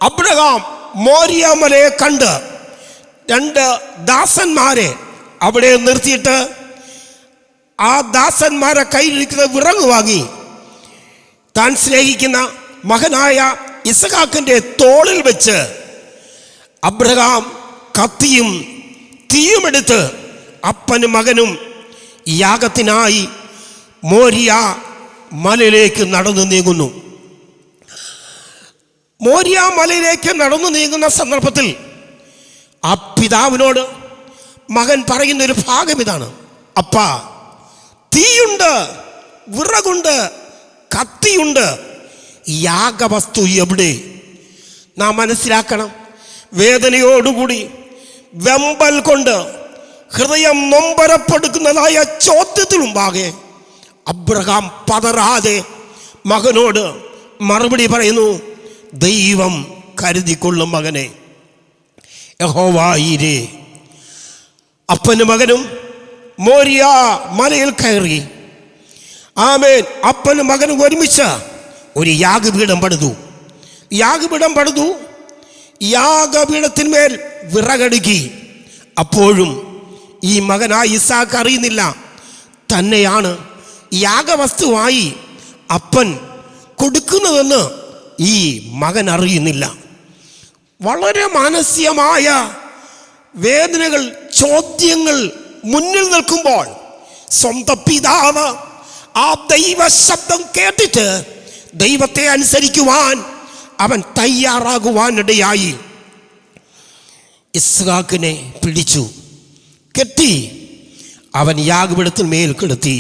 അബ്രഹാം മോരിയ മലയെ കണ്ട് 2 ദാസന്മാരെ അവിടെ നിർത്തിയിട്ട് ആ ദാസന്മാരെ കയ്യിലിരിക്കുന്ന വിറക് വാങ്ങി താൻ സ്നേഹിക്കുന്ന മകനായ ഇസ്ഹാക്കിൻ്റെ തോളിൽ വെച്ച് അബ്രഹാം കത്തിയും തീയുമെടുത്ത് അപ്പനും മകനും യാഗത്തിനായി മോരിയ മലയിലേക്ക് നടന്നു നീങ്ങുന്നു. മോരിയ മലയിലേക്ക് നടന്നു നീങ്ങുന്ന സന്ദർഭത്തിൽ ആ പിതാവിനോട് മകൻ പറയുന്നൊരു ഭാഗം ഇതാണ്: അപ്പാ, തീയുണ്ട്, വിറകുണ്ട്, കത്തിയുണ്ട്, യാഗവസ്തു എവിടെ? നാം മനസ്സിലാക്കണം, വേദനയോടുകൂടി വെമ്പൽ കൊണ്ട് ഹൃദയം നൊമ്പരപ്പെടുക്കുന്നതായ ചോദ്യത്തിനുമ്പാകെ അബ്രഹാം പതറാതെ മകനോട് മറുപടി പറയുന്നു, ദൈവം കരുതിക്കൊള്ളും മകനെ. യഹോവയിരേ. അപ്പനും മകനും മോരിയ മലയിൽ കയറി. ആമേൻ. അപ്പനും മകനും ഒരുമിച്ച് ഒരു യാഗപീഠം പണിതു. യാഗപീഠത്തിന്മേൽ വിറകടുക്കി. അപ്പോഴും ഈ മകനായ ഇസാക്ക് അറിയുന്നില്ല തന്നെയാണ് യാഗവസ്തുവായി അപ്പൻ കൊടുക്കുന്നതെന്ന് ഈ മകൻ അറിയുന്നില്ല. വളരെ മാനസികമായ വേദനകൾ, ചോദ്യങ്ങൾ മുന്നിൽ നിൽക്കുമ്പോൾ സ്വന്തം പിതാവ് ആ ദൈവ ശബ്ദം കേട്ടിട്ട് ദൈവത്തെ അനുസരിക്കുവാൻ അവൻ തയ്യാറാകുവാനിടയായി. ഇസ്ഹാക്കിനെ പിടിച്ചു കെട്ടി അവൻ യാഗപീഠത്തിൽ മേൽ കിടത്തി.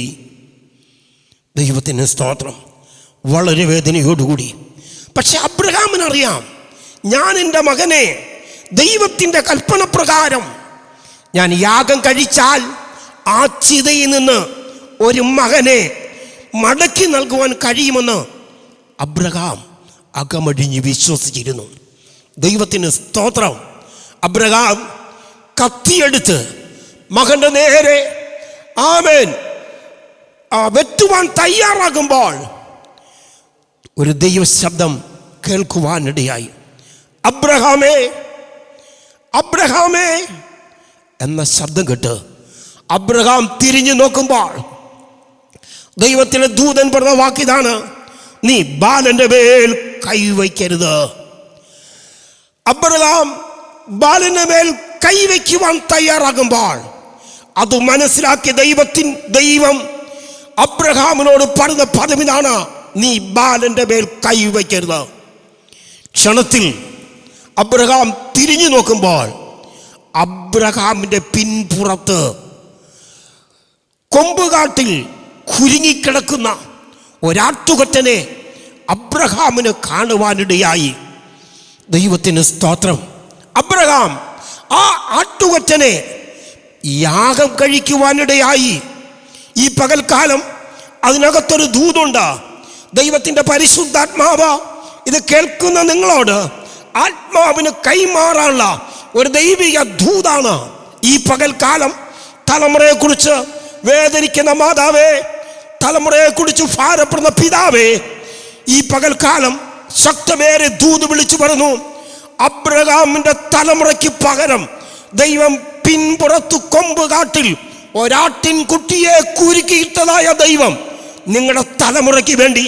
ദൈവത്തിന് സ്തോത്രം. വളരെ വേദനയോടുകൂടി. പക്ഷെ അബ്രഹാമിനറിയാം, ഞാൻ എൻ്റെ മകനെ ദൈവത്തിൻ്റെ കൽപ്പന പ്രകാരം ഞാൻ യാഗം കഴിച്ചാൽ ആ ചിതയിൽ നിന്ന് ഒരു മകനെ മടക്കി നൽകുവാൻ കഴിയുമെന്ന് അബ്രഹാം അകമഴിഞ്ഞ് വിശ്വസിച്ചിരുന്നു. ദൈവത്തിന് സ്തോത്രം. അബ്രഹാം കത്തിയെടുത്ത് മകന്റെ നേരെ ആമേൻ വെട്ടുവാൻ തയ്യാറാകുമ്പോൾ ഒരു ദൈവ ശബ്ദം കേൾക്കുവാനിടയായി. അബ്രഹാമേ, അബ്രഹാമേ എന്ന ശബ്ദം കേട്ട് അബ്രഹാം തിരിഞ്ഞു നോക്കുമ്പോൾ ദൈവത്തിലെ ദൂതൻ പറഞ്ഞ വാക്കിതാണ്, നീ ബാലന്റെ മേൽ കൈവയ്ക്കരുത്. അബ്രഹാം ബാലന്റെ മേൽ കൈവയ്ക്കുവാൻ തയ്യാറാകുമ്പോൾ അത് മനസ്സിലാക്കിയ ദൈവം അബ്രഹാമിനോട് പറഞ്ഞ പദമിതാണ്, നീ ബാലന്റെ മേൽ കൈവയ്ക്കരുത്. ക്ഷണത്തിൽ അബ്രഹാം തിരിഞ്ഞു നോക്കുമ്പോൾ അബ്രഹാമിന്റെ പിൻപുറത്ത് കൊമ്പുകാട്ടിൽ കുരുങ്ങിക്കിടക്കുന്ന ഒരാട്ടുകൊറ്റനെ അബ്രഹാമിന് കാണുവാനിടയായി. ദൈവത്തിന് സ്തോത്രം. അബ്രഹാം ആ ആട്ടുകൊറ്റനെ യാഗം കഴിക്കുവാനിടയായി. ഈ പകൽക്കാലം അതിനകത്തൊരു ദൂതുണ്ട്. ദൈവത്തിൻ്റെ പരിശുദ്ധാത്മാവ് ഇത് കേൾക്കുന്ന നിങ്ങളോട് ആത്മാവിന് കൈമാറാനുള്ള ഒരു ദൈവിക ദൂതാണ്. ഈ പകൽക്കാലം തലമുറയെക്കുറിച്ച് വേദനിക്കുന്ന മാതാവേ, തലമുറയെക്കുറിച്ച് ഭാരപ്പെടുന്ന പിതാവേ, ഈ പകൽക്കാലം ശക്തമേറെ ദൂത് വിളിച്ചു പറഞ്ഞു. അബ്രഹാമിന്റെ തലമുറയ്ക്ക് പകരം ദൈവം പിൻപുറത്തു കൊമ്പുകാട്ടിൽ ഒരാട്ടിൻ കുട്ടിയെ കുരുക്കിയിട്ടതായ ദൈവം നിങ്ങളുടെ തലമുറയ്ക്ക് വേണ്ടി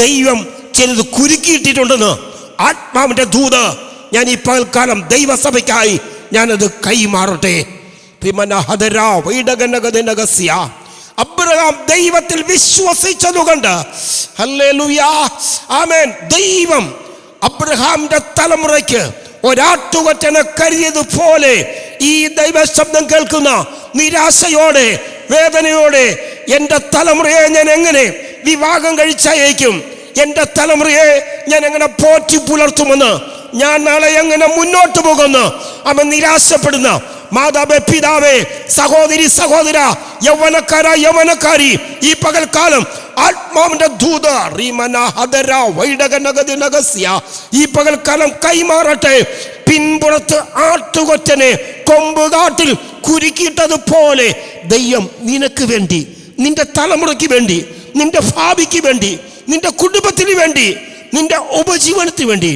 ദൈവം ചിലത് കുരുക്കിയിട്ടിട്ടുണ്ടെന്ന് ആത്മാവിന്റെ ദൂത് ഞാൻ ഈ പകൽക്കാലം ദൈവസഭയ്ക്കായി ഞാനത് കൈമാറട്ടെ. അബ്രഹാം ദൈവത്തിൽ വിശ്വസിച്ചതുകൊണ്ട് ഹല്ലേലൂയാ ആമേൻ, ദൈവം അബ്രഹാമിന്റെ തലമുറയ്ക്ക് ഒരാട്ടുകൊറ്റനെ കരുതിയതുപോലെ ഈ ദൈവ ശബ്ദം കേൾക്കുന്ന നിരാശയോടെ വേദനയോടെ എൻ്റെ തലമുറയെ ഞാൻ എങ്ങനെ വിവാഹം കഴിച്ചയക്കും, എൻ്റെ തലമുറയെ ഞാൻ എങ്ങനെ പോറ്റി പുലർത്തുമെന്ന്, ഞാൻ നാളെ എങ്ങനെ മുന്നോട്ട് പോകുന്നു അവൻ നിരാശപ്പെടുന്ന മാതാവേ, പിതാവേ, സഹോദരി, സഹോദര, യൗവനക്കാരി, ഈ പകൽക്കാലം ആത്മാവിന്റെ ദൂത് ഈ പകൽക്കാലം കൈമാറട്ടെ. പിൻപുറത്ത് ആട്ടുകൊറ്റനെ കൊമ്പുകാട്ടിൽ കുരുക്കിയിട്ടതുപോലെ ദൈവം നിനക്ക് വേണ്ടി, നിന്റെ തലമുറയ്ക്ക് വേണ്ടി, നിന്റെ ഭാവിക്ക് വേണ്ടി, നിന്റെ കുടുംബത്തിന് വേണ്ടി, നിന്റെ ഉപജീവനത്തിന് വേണ്ടി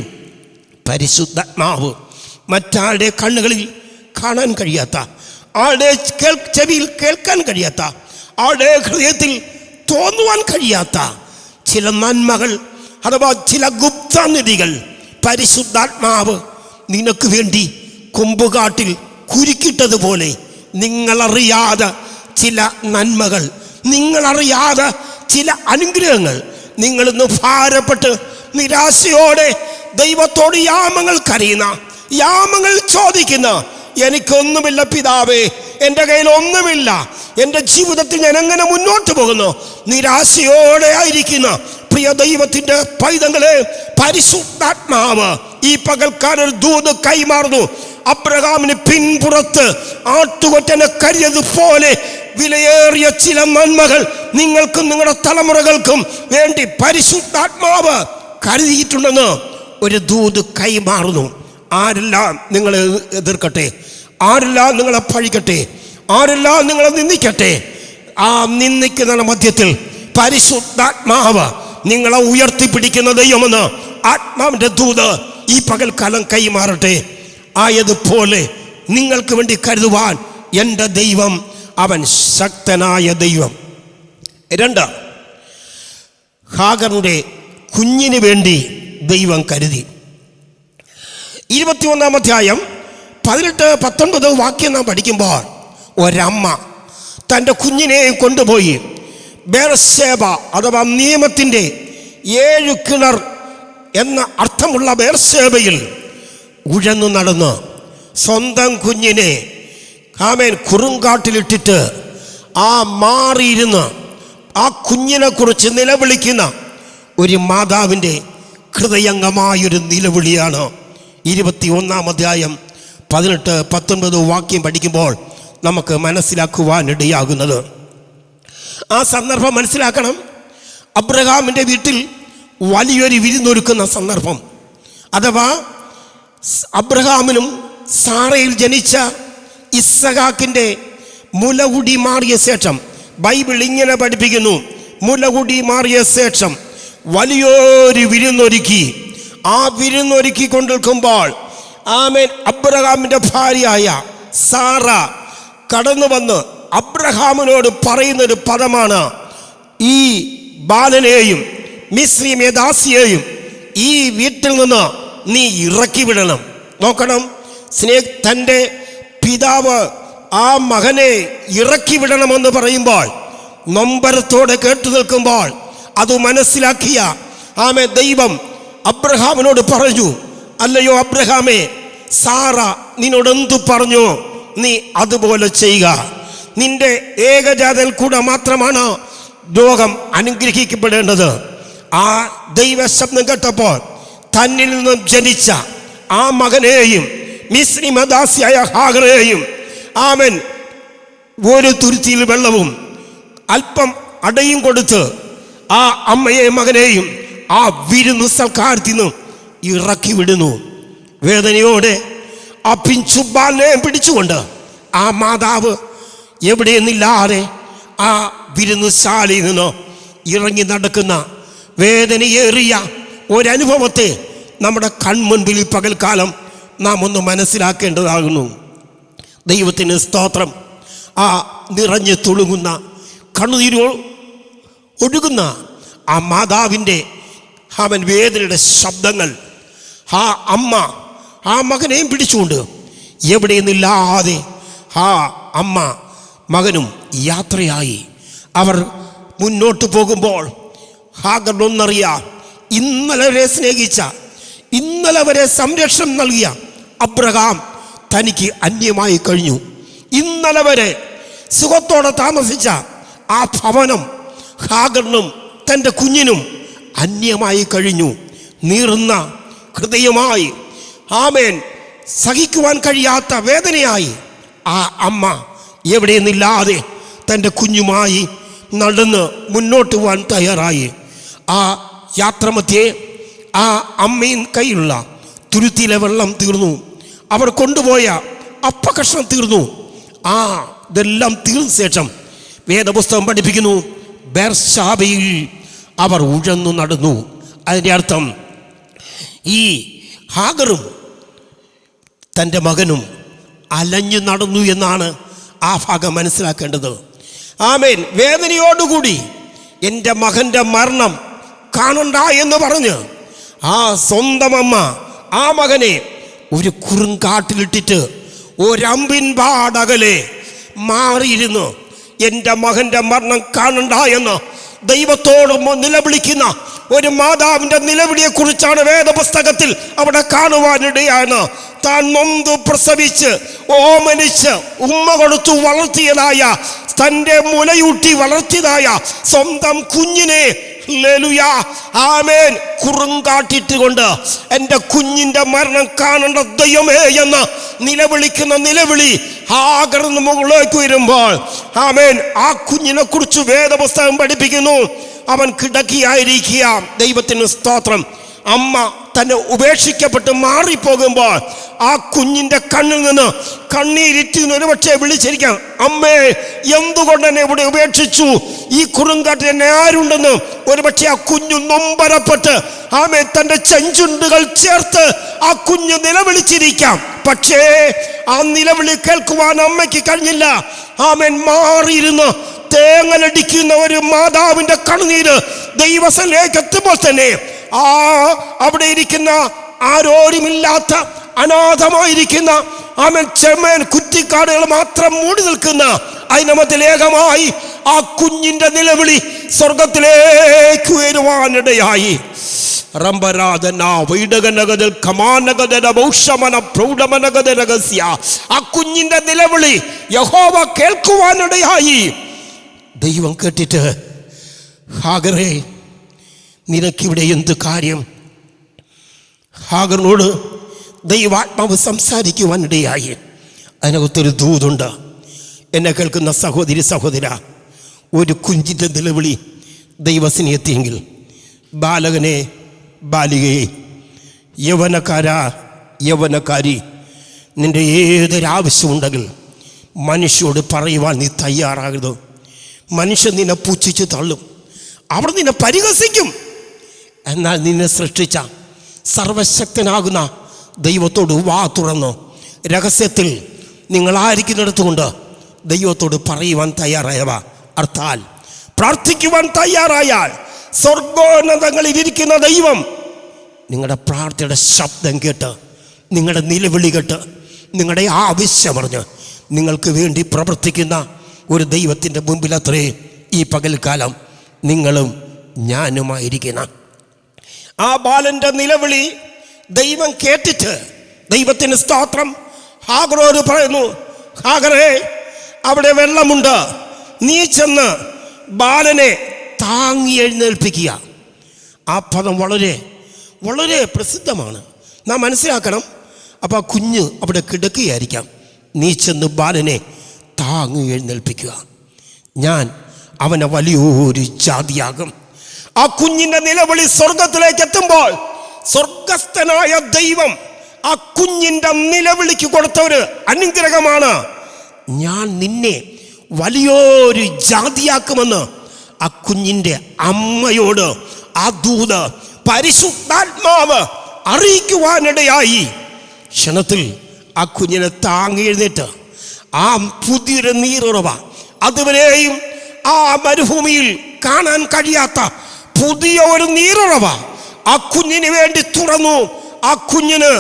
പരിശുദ്ധാത്മാവ് മറ്റാരുടെ കണ്ണുകളിൽ കാണാൻ കഴിയാത്ത, ആരുടെ ചെവിയിൽ കേൾക്കാൻ കഴിയാത്ത, ആരുടെ ഹൃദയത്തിൽ തോന്നുവാൻ കഴിയാത്ത ചില നന്മകൾ അഥവാ ചില ഗുപ്തനിധികൾ പരിശുദ്ധാത്മാവ് നിനക്ക് വേണ്ടി കൊമ്പുകാട്ടിൽ കുരുക്കിട്ടതുപോലെ നിങ്ങളറിയാതെ ചില നന്മകൾ, നിങ്ങളറിയാതെ ചില അനുഗ്രഹങ്ങൾ നിങ്ങളിന്ന് ഭാരപ്പെട്ട് നിരാശയോടെ ദൈവത്തോട് യാമങ്ങൾ കരയുന്ന, യാമങ്ങൾ ചോദിക്കുന്ന, എനിക്കൊന്നുമില്ല പിതാവേ, എൻ്റെ കയ്യിൽ ഒന്നുമില്ല, എൻ്റെ ജീവിതത്തിൽ ഞാൻ എങ്ങനെ മുന്നോട്ട് പോകുന്നു, നിരാശയോടെ ആയിരിക്കുന്ന പ്രിയ ദൈവത്തിൻ്റെ പൈതങ്ങളെ പരിശുദ്ധാത്മാവ് ഈ പകൽക്കാലം ഒരു ദൂത് കൈമാറുന്നു. അബ്രഹാമിന് പിൻപുറത്ത് ആട്ടുകൊറ്റനെ കരുതിയതുപോലെ വിലയേറിയ ചില നന്മകൾ നിങ്ങൾക്കും നിങ്ങളുടെ തലമുറകൾക്കും വേണ്ടി പരിശുദ്ധാത്മാവ് കരുതിയിട്ടുണ്ടെന്ന് ഒരു ദൂത് കൈമാറുന്നു. ആരെല്ലാം നിങ്ങളെ എതിർക്കട്ടെ, ആരെല്ലാം നിങ്ങളെ പഴിക്കട്ടെ, ആരെല്ലാം നിങ്ങളെ നിന്ദിക്കട്ടെ, ആ നിന്ദിക്കുന്ന മധ്യത്തിൽ പരിശുദ്ധാത്മാവ് നിങ്ങളെ ഉയർത്തിപ്പിടിക്കുന്ന ദൈവമെന്ന് ആത്മാവിന്റെ ദൂത് ഈ പകൽക്കാലം കൈമാറട്ടെ. ആയതുപോലെ നിങ്ങൾക്ക് വേണ്ടി കരുതുവാൻ എൻ്റെ ദൈവം അവൻ ശക്തനായ ദൈവം. 2, ഹാഗറിന്റെ കുഞ്ഞിന് വേണ്ടി ദൈവം കരുതി. 21-ാം അധ്യായം 18-19 വാക്യം നാം പഠിക്കുമ്പോൾ ഒരമ്മ തൻ്റെ കുഞ്ഞിനെ കൊണ്ടുപോയി ബേർശേബ അഥവാ നിയമത്തിൻ്റെ 7 കിണർ എന്ന അർത്ഥമുള്ള ബേർശേബയിൽ ഉഴന്നു നടന്ന് സ്വന്തം കുഞ്ഞിനെ കുറുങ്കാട്ടിലിട്ടിട്ട് മാറിയിരുന്ന് ആ കുഞ്ഞിനെ കുറിച്ച് നിലവിളിക്കുന്ന ഒരു മാതാവിൻ്റെ ഹൃദയംഗമായൊരു നിലവിളിയാണ് 21-ാം അധ്യായം 18-19 വാക്യം പഠിക്കുമ്പോൾ നമുക്ക് മനസ്സിലാക്കുവാനിടയാകുന്നത്. ആ സന്ദർഭം മനസ്സിലാക്കണം. അബ്രഹാമിൻ്റെ വീട്ടിൽ വലിയൊരു വിരുന്നൊരുക്കുന്ന സന്ദർഭം, അഥവാ അബ്രഹാമിനും സാറയിൽ ജനിച്ച ഇസ്സഹാക്കിൻ്റെ മുലകുടി മാറിയ ശേഷം, ബൈബിൾ ഇങ്ങനെ പഠിപ്പിക്കുന്നു, മുലകുടി മാറിയ ശേഷം വലിയൊരു വിരുന്നൊരുക്കി. ആ വിരുന്നൊരുക്കി കൊണ്ടിരിക്കുമ്പോൾ അബ്രഹാമിൻ്റെ ഭാര്യയായ സാറ കടന്നു വന്ന് അബ്രഹാമിനോട് പറയുന്നൊരു പദമാണ്, ഈ ബാലനെയും മിസ്രീമിയ ദാസിയെയും ഈ വീട്ടിൽ നിന്ന് നീ ഇറക്കി വിടണം. നോക്കണം, തൻ്റെ പിതാവ് ആ മകനെ ഇറക്കി വിടണമെന്ന് പറയുമ്പോൾ നൊമ്പരത്തോടെ കേട്ടു നിൽക്കുമ്പോൾ അത് മനസ്സിലാക്കിയ ദൈവം അബ്രഹാമിനോട് പറഞ്ഞു, അല്ലയോ അബ്രഹാമേ, സാറ നിന്നോട് എന്തു പറഞ്ഞു, നീ അതുപോലെ ചെയ്യുക. നിന്റെ ഏകജാതൻ കൂടെ മാത്രമാണ് ലോകം അനുഗ്രഹിക്കപ്പെടേണ്ടത്. ആ ദൈവ ശബ്ദം കേട്ടപ്പോൾ തന്നിൽ നിന്നും ജനിച്ച ആ മകനെയും മിസ്രിമദാസിയായ ഹാഗറെയും ഒരു തുരുത്തിയിൽ വെള്ളവും അല്പം അടയും കൊടുത്ത് ആ അമ്മയെയും മകനെയും ആ വിരുന്നു സൽക്കാരത്തിൽ നിന്നും ഇറക്കി വിടുന്നു. വേദനയോടെ ആ പിഞ്ചുബാലിനെ പിടിച്ചുകൊണ്ട് ആ മാതാവ് എവിടെയെന്നില്ലാതെ ആ വിരുന്നുശാലയിൽ നിന്ന് ഇറങ്ങി നടക്കുന്ന വേദനയേറിയ ഒരനുഭവത്തെ നമ്മുടെ കൺമുൻപിൽ ഈ പകൽക്കാലം നാം ഒന്ന് മനസ്സിലാക്കേണ്ടതാകുന്നു. ദൈവത്തിന് സ്തോത്രം. ആ നിറഞ്ഞു തുളുങ്ങുന്ന കണ്ണുനീരോ ഒഴുകുന്ന ആ മാതാവിൻ്റെ വേദനയുടെ ശബ്ദങ്ങൾ, ആ അമ്മ ആ മകനെയും പിടിച്ചുകൊണ്ട് എവിടെയെന്നില്ലാതെ ആ അമ്മ മകനും യാത്രയായി. അവർ മുന്നോട്ട് പോകുമ്പോൾ ഹാഗറിനൊന്നറിയാം, ഇന്നലെ വരെ സ്നേഹിച്ച, ഇന്നലെ വരെ സംരക്ഷണം നൽകിയ അബ്രഹാം തനിക്ക് അന്യമായി കഴിഞ്ഞു. ഇന്നലെ വരെ സുഖത്തോടെ താമസിച്ച ആ ഭവനം ഹാഗറിനും തൻ്റെ കുഞ്ഞിനും അന്യമായി കഴിഞ്ഞു. നീറുന്ന ഹൃദയമായി സഹിക്കുവാൻ കഴിയാത്ത വേദനയായി ആ അമ്മ എവിടെയെന്നില്ലാതെ തൻ്റെ കുഞ്ഞുമായി നടന്ന് മുന്നോട്ട് പോകാൻ തയ്യാറായി. ആ യാത്രമധ്യേ ആ അമ്മയും കയ്യിലുള്ള തുരുത്തിയിലെ വെള്ളം തീർന്നു. അവർ കൊണ്ടുപോയ അപ്പകഷ്ണം തീർന്നു. ഇതെല്ലാം തീർന്ന ശേഷം വേദപുസ്തകം പഠിപ്പിക്കുന്നു, ബേർശാബയിൽ അവർ ഉഴന്നു നടന്നു. അതിൻ്റെ അർത്ഥം ഈ ഹാഗറും തൻ്റെ മകനും അലഞ്ഞു നടന്നു എന്നാണ് ആ ഭാഗം മനസ്സിലാക്കേണ്ടത്. വേദനയോടുകൂടി എൻ്റെ മകൻ്റെ മരണം കാണണ്ട എന്ന് പറഞ്ഞ് ആ സ്വന്തം അമ്മ ആ മകനെ ഒരു കുറുങ്കാട്ടിലിട്ടിട്ട് ഒരമ്പിൻ പാടകലെ മാറിയിരുന്നു. എൻ്റെ മകൻ്റെ മരണം കാണണ്ട എന്ന് ദൈവത്തോട് നിലവിളിക്കുന്ന ഒരു മാതാവിൻ്റെ നിലവിളിയെ കുറിച്ചാണ് വേദപുസ്തകത്തിൽ അവിടെ കാണുവാനിടയാണ്. താൻ നൊന്ത് പ്രസവിച്ച് ഓമനിച്ച് ഉമ്മ കൊടുത്തു വളർത്തിയതായ, തൻ്റെ മുലയൂട്ടി വളർത്തിയതായ സ്വന്തം കുഞ്ഞിനെ കുറുങ്കാട്ടിട്ടുകൊണ്ട് എൻ്റെ കുഞ്ഞിൻ്റെ മരണം കാണേണ്ട ദൈവമേ എന്ന് നിലവിളിക്കുന്ന നിലവിളി ഹാഗറിന് മുകളിലേക്ക് വരുമ്പോൾ ആ കുഞ്ഞിനെ കുറിച്ച് വേദപുസ്തകം പഠിപ്പിക്കുന്നു. അവൻ കിടക്കിയായിരിക്കുക. ദൈവത്തിന് സ്തോത്രം. അമ്മ തന്നെ ഉപേക്ഷിക്കപ്പെട്ട് മാറിപ്പോകുമ്പോൾ ആ കുഞ്ഞിൻ്റെ കണ്ണിൽ നിന്ന് കണ്ണീരിറ്റുന്ന ഒരു പക്ഷേ വിളിച്ചിരിക്കാം, അമ്മേ എന്തുകൊണ്ട് എന്നെ ഇവിടെ ഉപേക്ഷിച്ചു, ഈ കുറുങ്കാട്ടിൽ എന്നെ ആരുണ്ടെന്ന് ഒരു പക്ഷേ ആ കുഞ്ഞു നൊമ്പരപ്പെട്ട് ആമേ തൻ്റെ ചെഞ്ചുണ്ടുകൾ ചേർത്ത് ആ കുഞ്ഞ് നിലവിളിച്ചിരിക്കാം. പക്ഷേ ആ നിലവിളി കേൾക്കുവാൻ അമ്മയ്ക്ക് കഴിഞ്ഞില്ല. ആമേൻ മാറിയിരുന്ന് തേങ്ങലടിക്കുന്ന ഒരു മാതാവിൻ്റെ കണ്ണുനീര് ദൈവസനിലേക്ക് എത്തുമ്പോൾ തന്നെ അവിടെ ഇരിക്കുന്ന ആരോരുമില്ലാത്ത അനാഥമായിരിക്കുന്ന ആമേൻ ചെമ്മേൻ കുറ്റിക്കാടുകൾ മാത്രം മൂടി നിൽക്കുന്ന അതിനമത്തിലേകമായി ആ കുഞ്ഞിന്റെ നിലവിളി സ്വർഗത്തിലേക്ക് ഉയരുവാനിടയായി. ആ കുഞ്ഞിന്റെ നിലവിളി യഹോവ കേൾക്കുവാനിടയായി. ദൈവം കേട്ടിട്ട്, ഹാഗറേ നിനക്കിവിടെ എന്ത് കാര്യം? ഹാഗറിനോട് ദൈവാത്മാവ് സംസാരിക്കുവാനിടയായി. അതിനകത്തൊരു ദൂതുണ്ട്. എന്നെ കേൾക്കുന്ന സഹോദരി സഹോദര, ഒരു കുഞ്ഞിൻ്റെ നിലവിളി ദൈവത്തിന് എത്തിയെങ്കിൽ, ബാലകനെ ബാലികയെ, യൗവനക്കാരി, നിന്റെ ഏതൊരാവശ്യമുണ്ടെങ്കിൽ മനുഷ്യരോട് പറയുവാൻ നീ തയ്യാറാകരുത്. മനുഷ്യൻ നിന്നെ പുച്ഛിച്ച് തള്ളും, അവർ നിന്നെ പരിഹസിക്കും. എന്നാൽ നിന്നെ സൃഷ്ടിച്ച സർവശക്തനാകുന്ന ദൈവത്തോട് വാ തുറന്നു രഹസ്യത്തിൽ നിങ്ങളായിരിക്കുന്നിടത്തുകൊണ്ട് ദൈവത്തോട് പറയുവാൻ തയ്യാറായവ, അർത്ഥാൽ പ്രാർത്ഥിക്കുവാൻ തയ്യാറായാൽ സ്വർഗോന്നതങ്ങളിൽ ഇരിക്കുന്ന ദൈവം നിങ്ങളുടെ പ്രാർത്ഥനയുടെ ശബ്ദം കേട്ട്, നിങ്ങളുടെ നിലവിളി കേട്ട്, നിങ്ങളുടെ ആവശ്യമറിഞ്ഞ് നിങ്ങൾക്ക് വേണ്ടി പ്രവർത്തിക്കുന്ന ഒരു ദൈവത്തിൻ്റെ മുമ്പിലത്രേ ഈ പകൽക്കാലം നിങ്ങളും ഞാനുമായിരിക്കുന്ന. ആ ബാലൻ്റെ നിലവിളി ദൈവം കേട്ടിട്ട് ദൈവത്തിന് സ്തോത്രം, ഹാഗറോട് പറയുന്നു, ഹാഗറേ അവിടെ വെള്ളമുണ്ട്, നീ ചെന്ന് ബാലനെ താങ്ങി എഴുന്നേൽപ്പിക്കുക. ആ പദം വളരെ വളരെ പ്രസിദ്ധമാണ്, നാം മനസ്സിലാക്കണം. അപ്പോൾ ആ കുഞ്ഞ് അവിടെ കിടക്കുകയായിരിക്കാം. നീ ചെന്ന് ബാലനെ താങ്ങി എഴുന്നേൽപ്പിക്കുക, ഞാൻ അവനെ വലിയൊരു ജാതിയാകും. ആ കുഞ്ഞിൻ്റെ നിലവിളി സ്വർഗത്തിലേക്ക് എത്തുമ്പോൾ സ്വർഗസ്ഥനായ ദൈവം ആ കുഞ്ഞിൻ്റെ നിലവിളിക്ക് കൊടുത്ത ഒരു അനുഗ്രഹമാണ്, ഞാൻ നിന്നെ വലിയൊരു ജാതിയാക്കുമെന്ന് ആ കുഞ്ഞിൻ്റെ അമ്മയോട് ആ ദൂത് പരിശുദ്ധാത്മാവ് അറിയിക്കുവാനിടയായി. ക്ഷണത്തിൽ ആ കുഞ്ഞിനെ താങ്ങി എഴുന്നേറ്റ് ആ പുതിയൊരു നീരുറവ, അതുവരെയും ആ മരുഭൂമിയിൽ കാണാൻ കഴിയാത്ത പുതിയ ഒരു നീരുറവ ആ കുഞ്ഞിന് വേണ്ടി തുറന്നു. ആ കുഞ്ഞിന്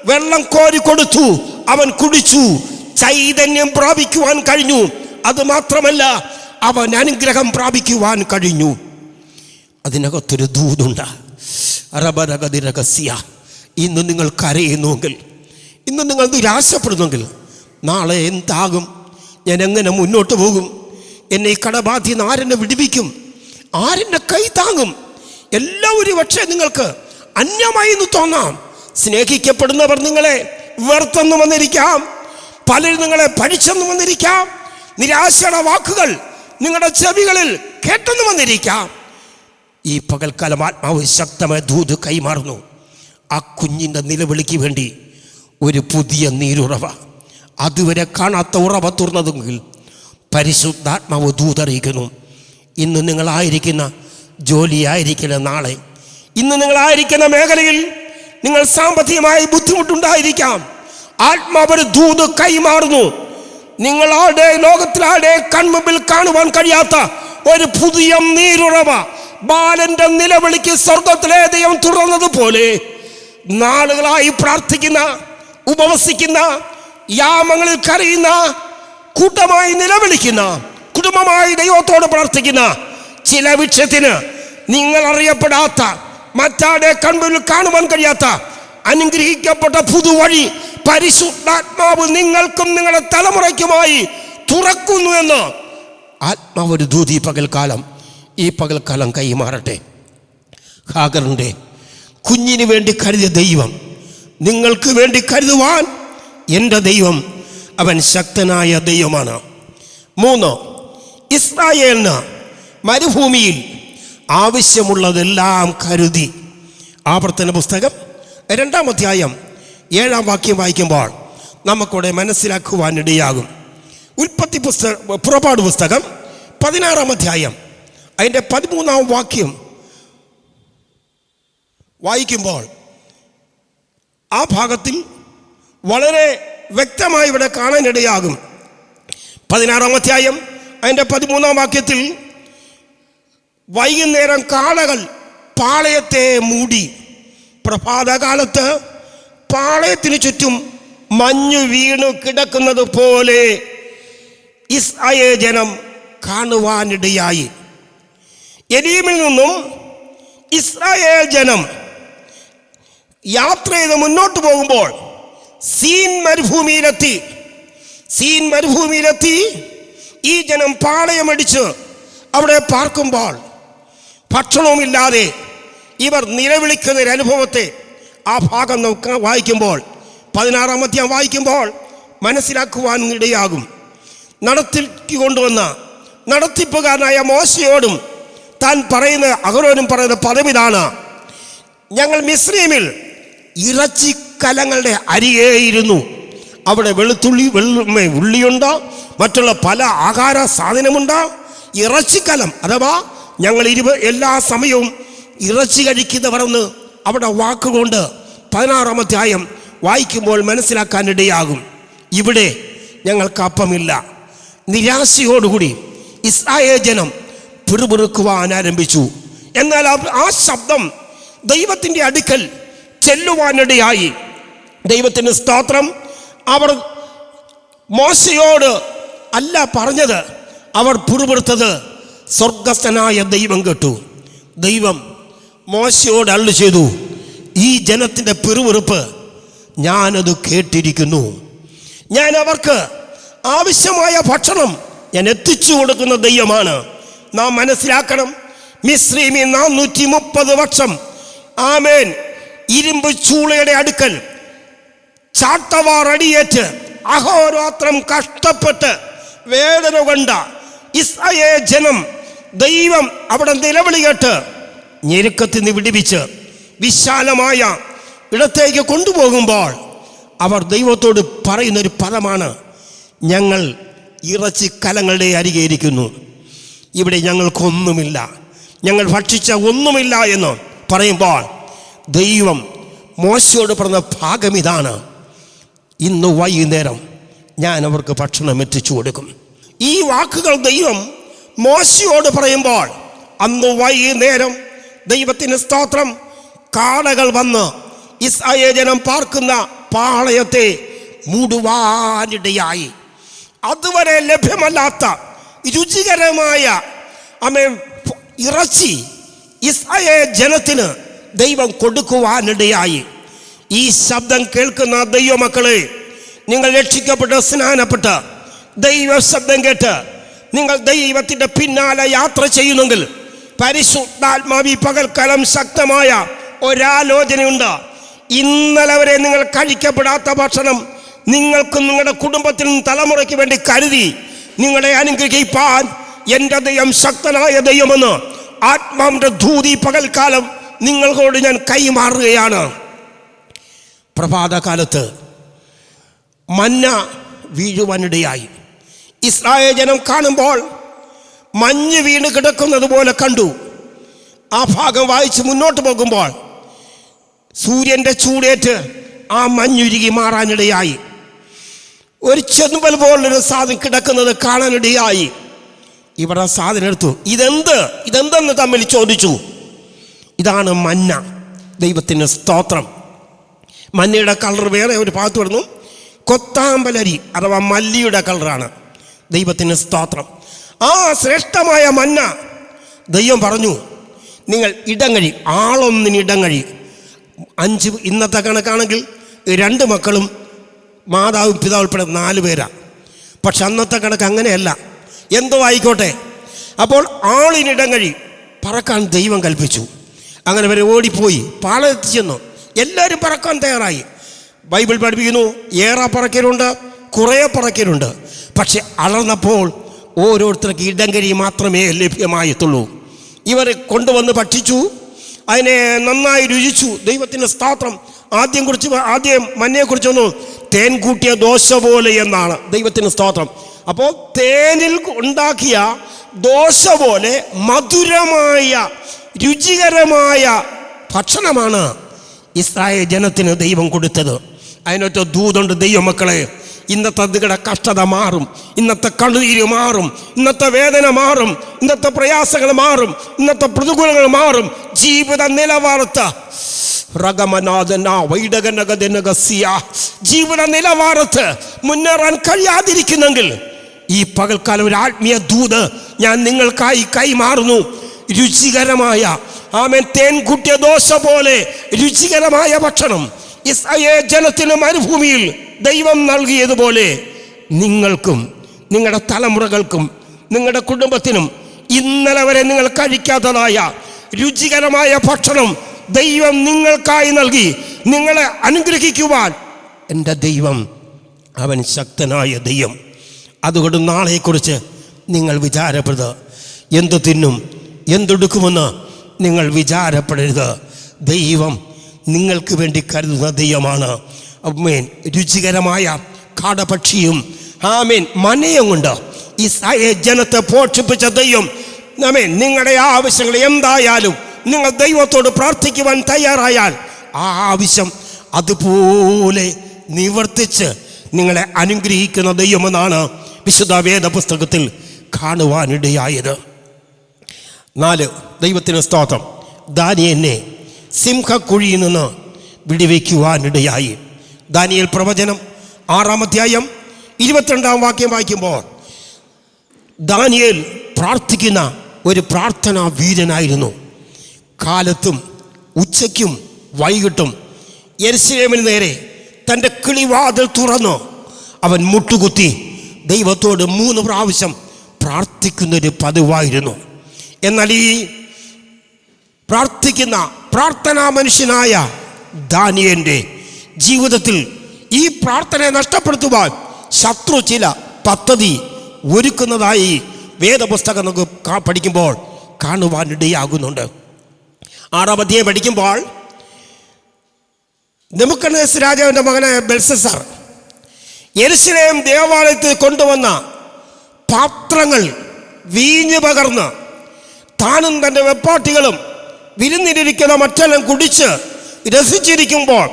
വെള്ളം കോരി കൊടുത്തു, അവൻ കുടിച്ചു, ചൈതന്യം പ്രാപിക്കുവാൻ കഴിഞ്ഞു. അത് മാത്രമല്ല, അവൻ അനുഗ്രഹം പ്രാപിക്കുവാൻ കഴിഞ്ഞു. അതിനകത്തൊരു ദൂതുണ്ട്. രഹസ്യ. ഇന്ന് നിങ്ങൾ കരയുന്നുവെങ്കിൽ, ഇന്ന് നിങ്ങൾ നിരാശപ്പെടുന്നെങ്കിൽ, നാളെ എന്താകും, ഞാൻ എങ്ങനെ മുന്നോട്ട് പോകും, എന്നെ ഈ കടബാധ്യത ആരെന്നെ വിടുവിക്കും, ആരെന്നെ കൈ താങ്ങും, എല്ലാം ഒരു പക്ഷേ നിങ്ങൾക്ക് അന്യമായി എന്ന് തോന്നാം. സ്നേഹിക്കപ്പെടുന്നവർ നിങ്ങളെ വെറുത്തെന്ന് വന്നിരിക്കാം, പലരും നിങ്ങളെ പഠിച്ചെന്ന് വന്നിരിക്കാം, നിരാശയുടെ വാക്കുകൾ നിങ്ങളുടെ ചെവികളിൽ കേട്ടെന്ന് വന്നിരിക്കാം. ഈ പകൽക്കാലം ആത്മാവ് ശക്തമായ ദൂത് കൈമാറുന്നു. ആ കുഞ്ഞിൻ്റെ നിലവിളിക്ക് വേണ്ടി ഒരു പുതിയ നീരുറവ, അതുവരെ കാണാത്ത ഉറവ തുറന്നതെങ്കിൽ പരിശുദ്ധാത്മാവ് ദൂതറിയിക്കുന്നു. ഇന്ന് നിങ്ങളായിരിക്കുന്ന ജോലിയായിരിക്കില്ല നാളെ, ഇന്ന് നിങ്ങളായിരിക്കുന്ന മേഖലയിൽ നിങ്ങൾ സാമ്പത്തികമായി ബുദ്ധിമുട്ടുണ്ടായിരിക്കാം. ആത്മാവൊരു ദൂത് കൈമാറുന്നു. നിങ്ങളാടെ ലോകത്തിലാടെ കൺമുമ്പിൽ കാണുവാൻ കഴിയാത്ത ഒരു പുതിയ നീരുറവ ബാലന്റെ നിലവിളിക്ക് സ്വർഗത്തിലെ ദൈവം തുറന്നതുപോലെ നാളുകളായി പ്രാർത്ഥിക്കുന്ന, ഉപവസിക്കുന്ന, യാമങ്ങളിൽ കരയുന്ന, കൂട്ടമായി നിലവിളിക്കുന്ന, കുടുംബമായി ദൈവത്തോട് പ്രാർത്ഥിക്കുന്ന ചില വിഷയത്തിന് നിങ്ങൾ അറിയപ്പെടാത്ത, മറ്റാടെ കൺമുമ്പിൽ കാണുവാൻ കഴിയാത്ത അനുഗ്രഹിക്കപ്പെട്ട പുതുവഴി പരിശുദ്ധാത്മാവ് നിങ്ങൾക്കും നിങ്ങളുടെ തലമുറയ്ക്കുമായി തുറക്കുന്നു എന്ന് ആത്മാവ് ഒരു ദൂതി ഈ പകൽക്കാലം കൈമാറട്ടെ. ഹാഗറിൻ്റെ കുഞ്ഞിന് വേണ്ടി കരുതിയ ദൈവം നിങ്ങൾക്ക് വേണ്ടി കരുതുവാൻ എൻ്റെ ദൈവം അവൻ ശക്തനായ ദൈവമാണ്. 3, ഇസ്രായേലിന് മരുഭൂമിയിൽ ആവശ്യമുള്ളതെല്ലാം കരുതി ആവർത്തന പുസ്തകം 2-ാം അധ്യായം 7-ാം വാക്യം വായിക്കുമ്പോൾ നമുക്കിവിടെ മനസ്സിലാക്കുവാനിടയാകും. പുറപ്പാട് പുസ്തകം 16-ാം അധ്യായം അതിൻ്റെ 13-ാം വാക്യം വായിക്കുമ്പോൾ ആ ഭാഗത്തിൽ വളരെ വ്യക്തമായി ഇവിടെ കാണാനിടയാകും. 16-ാം അധ്യായം അതിൻ്റെ 13-ാം വാക്യത്തിൽ വൈകുന്നേരം കാളകൾ പാളയത്തെ മൂടി, പ്രഭാതകാലത്ത് പാളയത്തിന് ചുറ്റും മഞ്ഞു വീണു കിടക്കുന്നത് പോലെ ഇസ്രായേൽ ജനം കാണുവാനിടയായി. എലീമിൽ നിന്നും ഇസ്രായേൽ ജനം യാത്ര ചെയ്ത് മുന്നോട്ട് പോകുമ്പോൾ സീൻ മരുഭൂമിയിലെത്തി ഈ ജനം പാളയമടിച്ച് അവിടെ പാർക്കുമ്പോൾ ഭക്ഷണവുമില്ലാതെ ഇവർ നിലവിളിക്കുന്ന ഒരു അനുഭവത്തെ ആ ഭാഗം നമുക്ക് വായിക്കുമ്പോൾ 16-ാം അധ്യായം വായിക്കുമ്പോൾ മനസ്സിലാക്കുവാൻ ഇടയാകും. കൊണ്ടുവന്ന നടത്തിപ്പുകാരനായ മോശയോടും താൻ പറയുന്ന അഹരോനും പറയുന്ന പദവിതാണ്: ഞങ്ങൾ മിസ്രയീമിൽ ഇറച്ചിക്കലങ്ങളുടെ അരികെയിരുന്നു. അവിടെ ഉള്ളിയുണ്ടോ, മറ്റുള്ള പല ആഹാര സാധനമുണ്ടോ. ഇറച്ചിക്കലം അഥവാ ഞങ്ങൾ എല്ലാ സമയവും ഇറച്ചി കഴിക്കുന്നവരെന്ന് അവിടെ വാക്കുകൊണ്ട് 16-ാം അധ്യായം വായിക്കുമ്പോൾ മനസ്സിലാക്കാനിടയാകും. ഇവിടെ ഞങ്ങൾക്ക് അപ്പമില്ല. നിരാശയോടുകൂടി ഇസ്രായേൽ ജനം പിറുപിറുക്കുവാൻ ആരംഭിച്ചു. എന്നാൽ ആ ശബ്ദം ദൈവത്തിൻ്റെ അടുക്കൽ ചെല്ലുവാനിടയായി. ദൈവത്തിന് സ്തോത്രം. അവർ മോശയോട് അല്ല പറഞ്ഞത്, അവർ പിറുപിറുത്തത് സ്വർഗസ്ഥനായ ദൈവം കേട്ടു. ദൈവം മോശയോട് അരുളി ചെയ്തു, ഈ ജനത്തിൻ്റെ പിറുപിറുപ്പ് ഞാനത് കേട്ടിരിക്കുന്നു. ഞാൻ അവർക്ക് ആവശ്യമായ ഭക്ഷണം ഞാൻ എത്തിച്ചു കൊടുക്കുന്ന ദൈവമാണ്. നാം മനസ്സിലാക്കണം, മിസ്രയീമിൽ 430 വർഷം ആമേൻ ഇരുമ്പ് ചൂളയുടെ അടുക്കൽ ചാട്ടവാർ അടിയേറ്റ് അഹോരാത്രം കഷ്ടപ്പെട്ട് വേദന കൊണ്ട ഇസ്രായേൽ ജനം ദൈവം അവിടെ നിലവിളി കേട്ട് ഞെരുക്കത്തിൽ നിന്ന് വിടുവിച്ച് വിശാലമായ ഇടത്തേക്ക് കൊണ്ടുപോകുമ്പോൾ അവർ ദൈവത്തോട് പറയുന്നൊരു പദമാണ്: ഞങ്ങൾ ഇറച്ചിക്കലങ്ങളുടെ അരികെ ഇരിക്കുന്നു, ഇവിടെ ഞങ്ങൾക്കൊന്നുമില്ല, ഞങ്ങൾ ഭക്ഷിച്ച ഒന്നുമില്ല എന്ന് പറയുമ്പോൾ ദൈവം മോശയോട് പറഞ്ഞ ഭാഗം ഇതാണ്: ഇന്ന് വൈകുന്നേരം ഞാൻ അവർക്ക് ഭക്ഷണം എത്തിച്ചു കൊടുക്കും. ഈ വാക്കുകൾ ദൈവം മോശയോട് പറയുമ്പോൾ അന്ന് വൈകുന്നേരം ദൈവത്തിന് സ്തോത്രം, കാളകൾ വന്ന് ഇസ്രായേൽ ജനം പാർക്കുന്ന പാളയത്തെ മൂടുവാനിടയായി. അതുവരെ ലഭ്യമല്ലാത്ത രുചികരമായ ഇറച്ചി ഇസ്രായേൽ ജനത്തിന് ദൈവം കൊടുക്കുവാനിടയായി. ഈ ശബ്ദം കേൾക്കുന്ന ദൈവമക്കളെ, നിങ്ങൾ രക്ഷിക്കപ്പെട്ട് സ്നാനപ്പെട്ട് ദൈവ ശബ്ദം കേട്ട് നിങ്ങൾ ദൈവത്തിൻ്റെ പിന്നാലെ യാത്ര ചെയ്യുന്നെങ്കിൽ പരിശുദ്ധാത്മാവി പകൽക്കാലം ശക്തമായ ഒരാലോചനയുണ്ട്. ഇന്നലെ വരെ നിങ്ങൾ കഴിക്കപ്പെടാത്ത ഭക്ഷണം നിങ്ങൾക്കും നിങ്ങളുടെ കുടുംബത്തിനും തലമുറയ്ക്ക് വേണ്ടി കരുതി നിങ്ങളെ അനുഗ്രഹിപ്പാൻ എൻ്റെ ദൈവം ശക്തനായ ദൈവമെന്ന് ആത്മാവിൻ്റെ ധൂതി പകൽക്കാലം നിങ്ങളോട് ഞാൻ കൈമാറുകയാണ്. പ്രഭാതകാലത്ത് മന്ന വീഴുവാനിടയായി. ഇസ്രായേൽ ജനം കാണുമ്പോൾ മഞ്ഞ് വീണ് കിടക്കുന്നത് പോലെ കണ്ടു. ആ ഭാഗം വായിച്ച് മുന്നോട്ട് പോകുമ്പോൾ സൂര്യൻ്റെ ചൂടേറ്റ് ആ മഞ്ഞുരുകി മാറാനിടയായി. ഒരു ചെമ്പൽ പോലൊരു സാധനം കിടക്കുന്നത് കാണാനിടയായി. ഇവിടെ സാധനം എടുത്തു. ഇതെന്തെന്ന് തമ്മിൽ ചോദിച്ചു. ഇതാണ് മന്ന. ദൈവത്തിന് സ്തോത്രം. മഞ്ഞയുടെ കളർ വേറെ ഒരു ഭാഗത്ത് വരുന്നു. കൊത്താമ്പലരി അഥവാ മല്ലിയുടെ കളറാണ്. ദൈവത്തിന് സ്തോത്രം. ആ ശ്രേഷ്ഠമായ മന്ന ദൈവം പറഞ്ഞു, നിങ്ങൾ ഇടങ്ങഴി, ആളൊന്നിന് ഇടങ്ങഴി. 5 ഇന്നത്തെ കണക്കാണെങ്കിൽ 2 മക്കളും മാതാവും പിതാവും ഉൾപ്പെടെ 4 പേരാണ്. പക്ഷെ അന്നത്തെ കണക്ക് അങ്ങനെയല്ല. എന്തോ ആയിക്കോട്ടെ. അപ്പോൾ ആളിനിടങ്ങഴി പറക്കാൻ ദൈവം കൽപ്പിച്ചു. അങ്ങനെ വരെ ഓടിപ്പോയി പാളയത്ത് ചെന്നു. എല്ലാവരും പറക്കാൻ തയ്യാറായി. ബൈബിൾ പഠിപ്പിക്കുന്നു, ഏറെ പറക്കലുണ്ട്, കുറേ പറക്കലുണ്ട്. പക്ഷെ അളന്നപ്പോൾ ഓരോരുത്തർക്ക് ഇടങ്കരി മാത്രമേ ലഭ്യമായിട്ടുള്ളൂ. ഇവരെ കൊണ്ടുവന്ന് ഭക്ഷിച്ചു. അതിനെ നന്നായി രുചിച്ചു. ദൈവത്തിൻ്റെ സ്തോത്രം. ആദ്യം മഞ്ഞയെക്കുറിച്ചൊന്നു തേൻ കൂട്ടിയ ദോശ പോലെ എന്നാണ്. ദൈവത്തിന് സ്തോത്രം. അപ്പോൾ തേനിൽ ഉണ്ടാക്കിയ ദോശ പോലെ മധുരമായ രുചികരമായ ഭക്ഷണമാണ് ഇസ്രായേൽ ജനത്തിന് ദൈവം കൊടുത്തത്. അതിനൊറ്റ ദൂതുണ്ട്, ദൈവമക്കളെ, ഇന്നത്തെ നിങ്ങളുടെ കഷ്ടത മാറും, ഇന്നത്തെ കണ്ണുനീര് മാറും, ഇന്നത്തെ വേദന മാറും, ഇന്നത്തെ പ്രയാസങ്ങൾ മാറും, ഇന്നത്തെ പ്രതികൂലങ്ങൾ മാറും. ജീവിത നിലവാരത്ത് ജീവിത നിലവാരത്ത് മുന്നേറാൻ കഴിയാതിരിക്കുന്നെങ്കിൽ ഈ പകൽക്കാലം ഒരു ആത്മീയ ദൂത് ഞാൻ നിങ്ങൾക്കായി കൈമാറുന്നു. രുചികരമായ തേൻ കൂട്ടിയ ദോശ പോലെ രുചികരമായ ഭക്ഷണം ഇസ്രായേൽ ജനത്തിന് മരുഭൂമിയിൽ ദൈവം നൽകിയതുപോലെ നിങ്ങൾക്കും നിങ്ങളുടെ തലമുറകൾക്കും നിങ്ങളുടെ കുടുംബത്തിനും ഇന്നലെ വരെ നിങ്ങൾ കഴിക്കാത്തതായ രുചികരമായ ഭക്ഷണം ദൈവം നിങ്ങൾക്കായി നൽകി നിങ്ങളെ അനുഗ്രഹിക്കുവാൻ എൻ്റെ ദൈവം അവൻ ശക്തനായ ദൈവം. അതുകൊണ്ട് നാളെക്കുറിച്ച് നിങ്ങൾ വിചാരപ്പെടരുത്. എന്തു തിന്നും എന്തെടുക്കുമെന്ന് നിങ്ങൾ വിചാരപ്പെടരുത്. ദൈവം നിങ്ങൾക്ക് വേണ്ടി കരുതുന്ന ദൈവമാണ്. രുചികരമായ കാടപക്ഷിയും മനയും കൊണ്ട് ഇസ്രായേൽ ജനത്തെ പോഷിപ്പിച്ച ദൈവം നിങ്ങളുടെ ആവശ്യങ്ങൾ എന്തായാലും നിങ്ങൾ ദൈവത്തോട് പ്രാർത്ഥിക്കുവാൻ തയ്യാറായാൽ ആ ആവശ്യം അതുപോലെ നിവർത്തിച്ച് നിങ്ങളെ അനുഗ്രഹിക്കുന്ന ദൈവമെന്നാണ് വിശുദ്ധ വേദപുസ്തകത്തിൽ കാണുവാനിടയായത്. 4 ദൈവത്തിന് സ്തോത്രം. ദാനിയേലിനെ സിംഹക്കുഴിയിൽ നിന്ന് വിടുവിക്കുവാനിടയായി. ദാനിയേൽ പ്രവചനം 6-ാം അധ്യായം 22-ാം വാക്യം വായിക്കുമ്പോൾ ദാനിയേൽ പ്രാർത്ഥിക്കുന്ന ഒരു പ്രാർത്ഥനാ വീരനായിരുന്നു. കാലത്തും ഉച്ചയ്ക്കും വൈകിട്ടും യെരുശലേമിന് നേരെ തൻ്റെ കിളിവാതിൽ തുറന്നു അവൻ മുട്ടുകുത്തി ദൈവത്തോട് 3 പ്രാവശ്യം പ്രാർത്ഥിക്കുന്നൊരു പതിവായിരുന്നു. എന്നാൽ ഈ പ്രാർത്ഥിക്കുന്ന പ്രാർത്ഥനാ മനുഷ്യനായ ദാനിയേലിൻ്റെ ജീവിതത്തിൽ ഈ പ്രാർത്ഥനയെ നഷ്ടപ്പെടുത്തുവാൻ ശത്രു ചില പദ്ധതി ഒരുക്കുന്നതായി വേദപുസ്തകം നമുക്ക് പഠിക്കുമ്പോൾ കാണുവാനിടയാകുന്നുണ്ട്. 6-ാം അധ്യായം പഠിക്കുമ്പോൾ നെബൂഖദ്നേസർ രാജാവിൻ്റെ മകനായ ബെൽഷസ്സർ യെരുശലേം ദേവാലയത്തിൽ കൊണ്ടുവന്ന പാത്രങ്ങൾ വീഞ്ഞു പകർന്ന് താനും തൻ്റെ വെപ്പാട്ടികളും വിരുന്നിലിരിക്കുന്ന മറ്റെല്ലാം കുടിച്ച് രസിച്ചിരിക്കുമ്പോൾ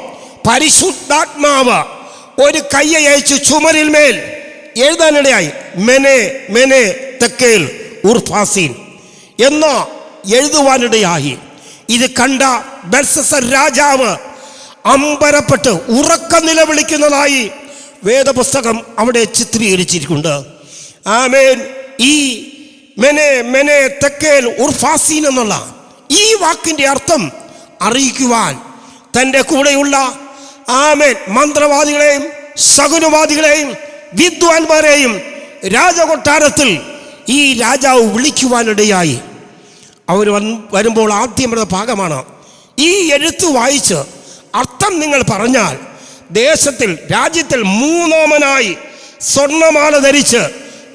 പരിശുദ്ധാത്മാവ് ഒരു കയ്യെ അയച്ച് ചുമരിൽ മേൽ എഴുതാനിടയായി. മെനെ മെനെ തെക്കേൽ ഉർഫാസീൻ എന്ന് എഴുതുവാനിടയായി. ഇത് കണ്ട ബെൽഷസ്സർ രാജാവ് അമ്പരപ്പെട്ട് ഉറക്കം നിലവിളിക്കുന്നതായി വേദപുസ്തകം അവിടെ ചിത്രീകരിച്ചിരിക്കുന്നുണ്ട്. ഈ മെനെ മെനെ തെക്കേൽ ഉർഫാസീൻ എന്നുള്ള ഈ വാക്കിൻ്റെ അർത്ഥം അറിയിക്കുവാൻ തൻ്റെ കൂടെയുള്ള മന്ത്രവാദികളെയും ശകുനവാദികളെയും വിദ്വാൻമാരെയും രാജകൊട്ടാരത്തിൽ ഈ രാജാവ് വിളിക്കുവാനിടയായി. അവർ വരുമ്പോൾ ആദ്യം പറഞ്ഞ ഭാഗമാണ് ഈ എഴുത്ത് വായിച്ച് അർത്ഥം നിങ്ങൾ പറഞ്ഞാൽ ദേശത്തിൽ രാജ്യത്തിൽ 3-ാമനായി സ്വർണ്ണമാല ധരിച്ച്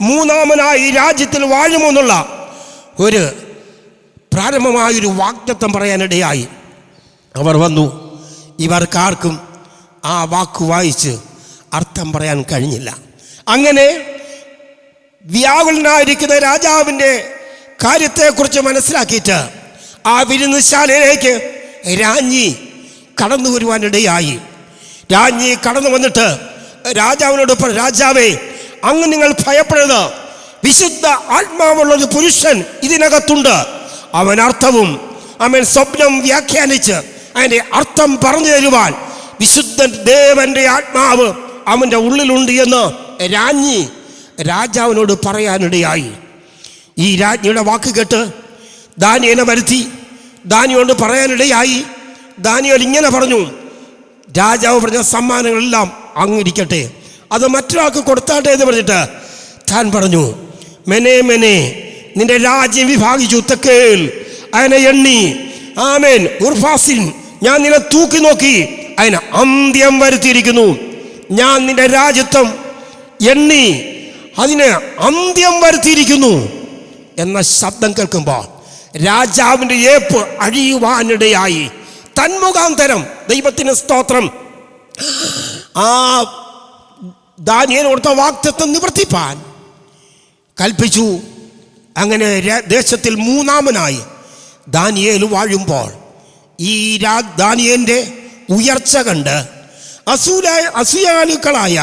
3-ാമനായി രാജ്യത്തിൽ വാഴുമെന്നുള്ള ഒരു പ്രാരംഭമായൊരു വാഗ്ദത്തം പറയാനിടയായി. അവർ വന്നു. ഇവർക്കാർക്കും ആ വാക്ക് വായിച്ച് അർത്ഥം പറയാൻ കഴിഞ്ഞില്ല. അങ്ങനെ വ്യാകുലനായിരിക്കുന്ന രാജാവിൻ്റെ കാര്യത്തെക്കുറിച്ച് മനസ്സിലാക്കിയിട്ട് ആ വിരുന്നുശാലയിലേക്ക് രാജ്ഞി കടന്നു വരുവാനിടയായി. രാജ്ഞി കടന്നു വന്നിട്ട് രാജാവിനോട് രാജാവേ, അങ്ങ് നിങ്ങൾ ഭയപ്പെടരുത്. വിശുദ്ധ ആത്മാവുള്ളൊരു പുരുഷൻ ഇതിനകത്തുണ്ട്. അവൻ അർത്ഥവും സ്വപ്നം വ്യാഖ്യാനിച്ച് അതിൻ്റെ അർത്ഥം പറഞ്ഞു തരുവാൻ വിശുദ്ധ ദേവന്റെ ആത്മാവ് അവൻ്റെ ഉള്ളിലുണ്ട് എന്ന് രാജ്ഞി രാജാവിനോട് പറയാനിടയായി. ഈ രാജ്ഞിയുടെ വാക്ക് കേട്ട് ദാനിയേലിനെ വരുത്തി ദാനിയോട് പറയാനിടയായി. ദാനിയേൽ ഇങ്ങനെ പറഞ്ഞു, രാജാവ് പറഞ്ഞ സമ്മാനങ്ങളെല്ലാം അങ്ങിരിക്കട്ടെ, അത് മറ്റൊരാൾക്ക് കൊടുത്താട്ടെ എന്ന് പറഞ്ഞിട്ട് താൻ പറഞ്ഞു, മെനെ മെനെ നിന്റെ രാജ്യം വിഭാഗിച്ചു തെക്കേൽ അതിനെ എണ്ണി ഉർഫാസിൻ ഞാൻ നിന്നെ തൂക്കി നോക്കി അതിന് അന്ത്യം വരുത്തിയിരിക്കുന്നു. ഞാൻ നിന്റെ രാജ്യത്വം എണ്ണി അതിന് അന്ത്യം വരുത്തിയിരിക്കുന്നു എന്ന ശബ്ദം കേൾക്കുമ്പോൾ രാജാവിൻ്റെ ഏപ്പ് അഴിയുവാനിടയായി. തന്മുഖാന്തരം ദൈവത്തിന് സ്തോത്രം ആ ദാനിയേലിന് കൊടുത്ത വാഗ്ദത്തം നിവർത്തിപ്പാൻ കൽപ്പിച്ചു. അങ്ങനെ ദേശത്തിൽ മൂന്നാമനായി ദാനിയേൽ വാഴുമ്പോൾ ഈ ദാനിയേലിൻ്റെ ഉയർച്ച കണ്ട് അസൂയാലുക്കളായ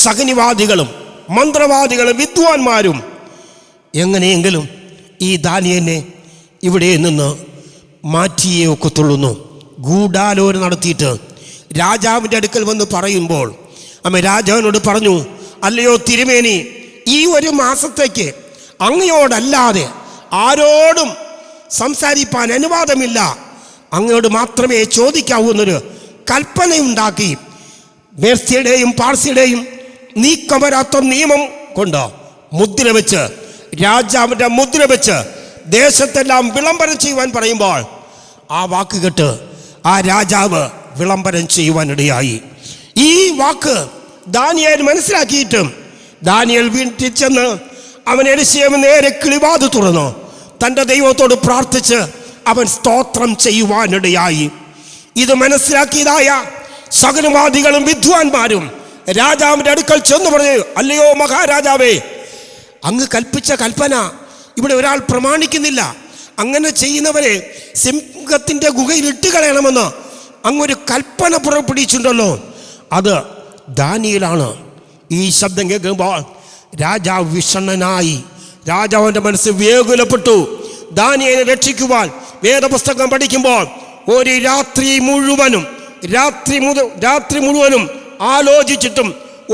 സകനിവാദികളും മന്ത്രവാദികളും വിദ്വാൻമാരും എങ്ങനെയെങ്കിലും ഈ ദാനിയേലിനെ ഇവിടെ നിന്ന് മാറ്റിയേ ഒക്കത്തുള്ളൂ. ഗൂഢാലോചന നടത്തിയിട്ട് രാജാവിൻ്റെ അടുക്കൽ വന്ന് പറയുമ്പോൾ രാജാവിനോട് പറഞ്ഞു, അല്ലയോ തിരുമേനി, ഈ ഒരു മാസത്തേക്ക് അങ്ങയോടല്ലാതെ ആരോടും സംസാരിപ്പാൻ അനുവാദമില്ല, അങ്ങയോട് മാത്രമേ ചോദിക്കാവൂ എന്നൊരു കൽപ്പനയുണ്ടാക്കി മേർസ്യയുടെയും പാർസിയുടെയും നീക്കം വരാത്ത നിയമം കൊണ്ട് മുദ്ര വെച്ച്, രാജാവിൻ്റെ മുദ്ര വെച്ച് ദേശത്തെല്ലാം വിളംബരം ചെയ്യുവാൻ പറയുമ്പോൾ ആ വാക്ക് കേട്ട് ആ രാജാവ് വിളംബരം ചെയ്യുവാനിടയായി. ഈ വാക്ക് ദാനിയേൽ മനസ്സിലാക്കിയിട്ടും ദാനിയേൽ വീട്ടിൽ ചെന്ന് അവൻ എലിശയെ നേരെ കിളിവാത് തുറന്നു തൻ്റെ ദൈവത്തോട് പ്രാർത്ഥിച്ച് അവൻ സ്തോത്രം ചെയ്യുവാനിടയായി. ഇത് മനസ്സിലാക്കിയതായ സകലവാദികളും വിദ്വാൻമാരും രാജാവിൻ്റെ അടുക്കൽ ചെന്ന് പറഞ്ഞു, അല്ലയോ മഹാരാജാവേ, അങ്ങ് കൽപ്പിച്ച കൽപ്പന ഇവിടെ ഒരാൾ പ്രമാണിക്കുന്നില്ല. അങ്ങനെ ചെയ്യുന്നവരെ സിംഹത്തിൻ്റെ ഗുഹയിൽ ഇട്ടുകളയണമെന്ന് അങ്ങൊരു കൽപ്പന പുറപ്പെടുവിച്ചിട്ടുണ്ടല്ലോ. അത് ദാനിയേലാണ്. ഈ ശബ്ദം കേൾക്കുമ്പോൾ രാജാവ് വിഷണ്ണനായി. രാജാവിൻ്റെ മനസ്സ് വ്യാകുലപ്പെട്ടു. ദാനിയേലിനെ രക്ഷിക്കുവാൻ വേദപുസ്തകം പഠിക്കുമ്പോൾ ഒരു രാത്രി മുഴുവനും ആലോചിച്ചിട്ടും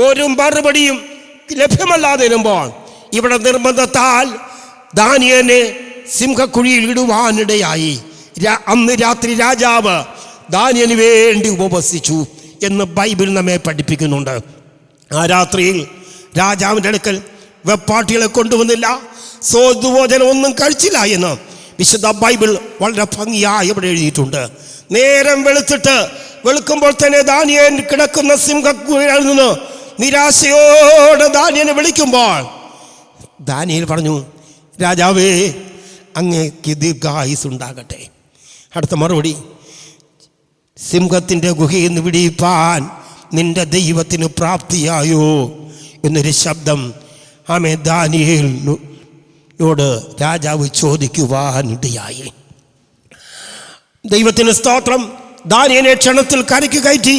ഒരു മറുപടിയും ലഭ്യമല്ലാതെ വരുമ്പോൾ ഇവിടെ നിർബന്ധത്താൽ ദാനിയേലിനെ സിംഹക്കുഴിയിൽ ഇടുവാനിടയായി. അന്ന് രാത്രി രാജാവ് ദാനിയേലിന് വേണ്ടി ഉപവസിച്ചു എന്ന് ബൈബിൾ നമ്മെ പഠിപ്പിക്കുന്നുണ്ട്. ആ രാത്രിയിൽ രാജാവിൻ്റെ അടുക്കൽ വെപ്പാട്ടികളെ കൊണ്ടുവന്നില്ല, സ്വഭോജനം ഒന്നും കഴിച്ചില്ല എന്ന് വിശുദ്ധ ബൈബിൾ വളരെ ഭംഗിയായി ഇവിടെ എഴുതിയിട്ടുണ്ട്. നേരം വെളുക്കുമ്പോൾ തന്നെ ദാനിയേൽ കിടക്കുന്ന സിംഹക്കുഴിയിൽ നിന്ന് നിരാശയോടെ ദാനിയേലിനെ വിളിക്കുമ്പോൾ ദാനിയേൽ പറഞ്ഞു, രാജാവേ, അങ്ങേക്ക് ദീർഘായുസ് ഉണ്ടാകട്ടെ. അടുത്ത മറുപടി, സിംഹത്തിൻ്റെ ഗുഹയിൽ നിന്ന് വിടിയിപ്പാൻ നിന്റെ ദൈവത്തിന് പ്രാപ്തിയായോ എന്നൊരു ശബ്ദം ദാനിയേലിനോട് രാജാവ് ചോദിക്കുവാനിടയായി. ദൈവത്തിന് സ്തോത്രം. ദാനിയേലിനെ ക്ഷണത്തിൽ കരയ്ക്ക് കയറ്റി.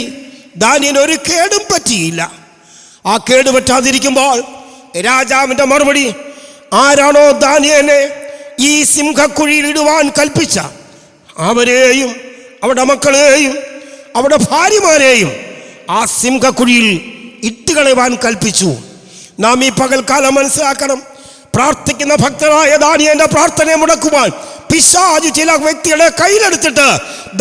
ദാനിയേലിന് ഒരു കേടും പറ്റിയില്ല. ആ കേട് പറ്റാതിരിക്കുമ്പോൾ രാജാവിൻ്റെ മറുപടി, ആരാണോ ദാനിയേലിനെ ഈ സിംഹക്കുഴിയിൽ ഇടുവാൻ കൽപ്പിച്ച അവരെയും അവരുടെ മക്കളെയും അവരുടെ ഭാര്യമാരെയും ആ സിംഹക്കുഴിയിൽ ഇട്ടുകളയുവാൻ കൽപ്പിച്ചു. നാം ഈ പകൽക്കാലം മനസ്സിലാക്കണം, പ്രാർത്ഥിക്കുന്ന ഭക്തനായ ദാനിയേലിന്റെ പ്രാർത്ഥനയെ മുടക്കുവാൻ പിശാച് ചില വ്യക്തികളെ കയ്യിലെടുത്തിട്ട്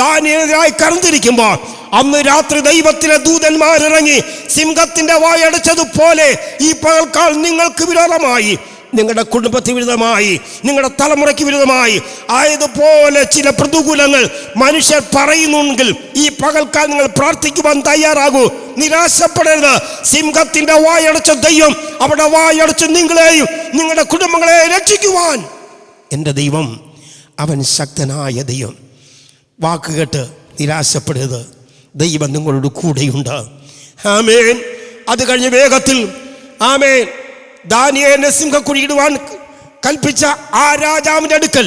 ദാനിയേലിനായി കറന്നിരിക്കുമ്പോൾ അന്ന് രാത്രി ദൈവത്തിലെ ദൂതന്മാരിറങ്ങി സിംഹത്തിന്റെ വായടച്ചതുപോലെ ഈ പകൽക്കാലം നിങ്ങൾക്ക് വിരോധമായി, നിങ്ങളുടെ കുടുംബത്തിന് വിരുദ്ധമായി, നിങ്ങളുടെ തലമുറയ്ക്ക് വിരുദ്ധമായി ആയതുപോലെ ചില പ്രതികൂലങ്ങൾ മനുഷ്യർ പറയുന്നുണ്ടെങ്കിൽ ഈ പകൽക്കാലം നിങ്ങൾ പ്രാർത്ഥിക്കുവാൻ തയ്യാറാകൂ. നിരാശപ്പെടരുത്. സിംഹത്തിന്റെ വായടച്ച ദൈവം അവിടെ വായടച്ച് നിങ്ങളെയും നിങ്ങളുടെ കുടുംബങ്ങളെ രക്ഷിക്കുവാൻ എൻ്റെ ദൈവം അവൻ ശക്തനായ ദൈവം. വാക്കുകേട്ട് നിരാശപ്പെടരുത്. ദൈവം നിങ്ങളുടെ കൂടെയുണ്ട്. ആമേൻ. അത് കഴിഞ്ഞ് വേഗത്തിൽ ദാനിയേലിനെ സിംഹക്കുഴിയിടുവാൻ കൽപ്പിച്ച ആ രാജാവിൻ്റെ അടുക്കൽ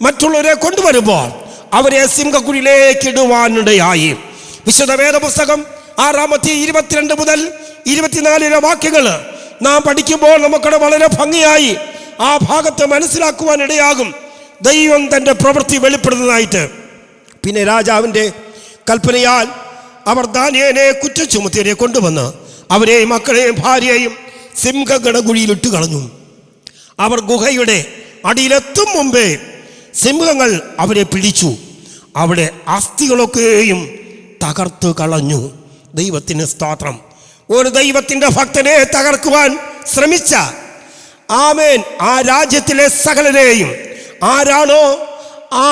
മറ്റുള്ളവരെ കൊണ്ടുവരുമ്പോൾ അവരെ സിംഹക്കുഴിയിലേക്ക് ഇടുവാനിടയായി. വിശുദ്ധ വേദപുസ്തകം 6-22 മുതൽ 24 വാക്യങ്ങൾ നാം പഠിക്കുമ്പോൾ നമുക്കത് വളരെ ഭംഗിയായി ആ ഭാഗത്ത് മനസ്സിലാക്കുവാനിടയാകും. ദൈവം തൻ്റെ പ്രവൃത്തി വെളിപ്പെടുന്നതായിട്ട്. പിന്നെ രാജാവിൻ്റെ കൽപ്പനയാൽ അവർ ദാനിയേലിനെ കുറ്റം ചുമത്തിയവരെ കൊണ്ടുവന്ന് അവരെയും മക്കളെയും ഭാര്യയെയും സിംഹഗണകുഴിയിലിട്ട് കളഞ്ഞു. അവർ ഗുഹയുടെ അടിയിലെത്തും മുമ്പേ സിംഹങ്ങൾ അവരെ പിടിച്ചു. അവിടെ അസ്ഥികളൊക്കെയും തകർത്ത് കളഞ്ഞു. ദൈവത്തിന് സ്തോത്രം. ഒരു ദൈവത്തിൻ്റെ ഭക്തനെ തകർക്കുവാൻ ശ്രമിച്ച ആ രാജ്യത്തിലെ സകലരെയും ആരാണോ ആ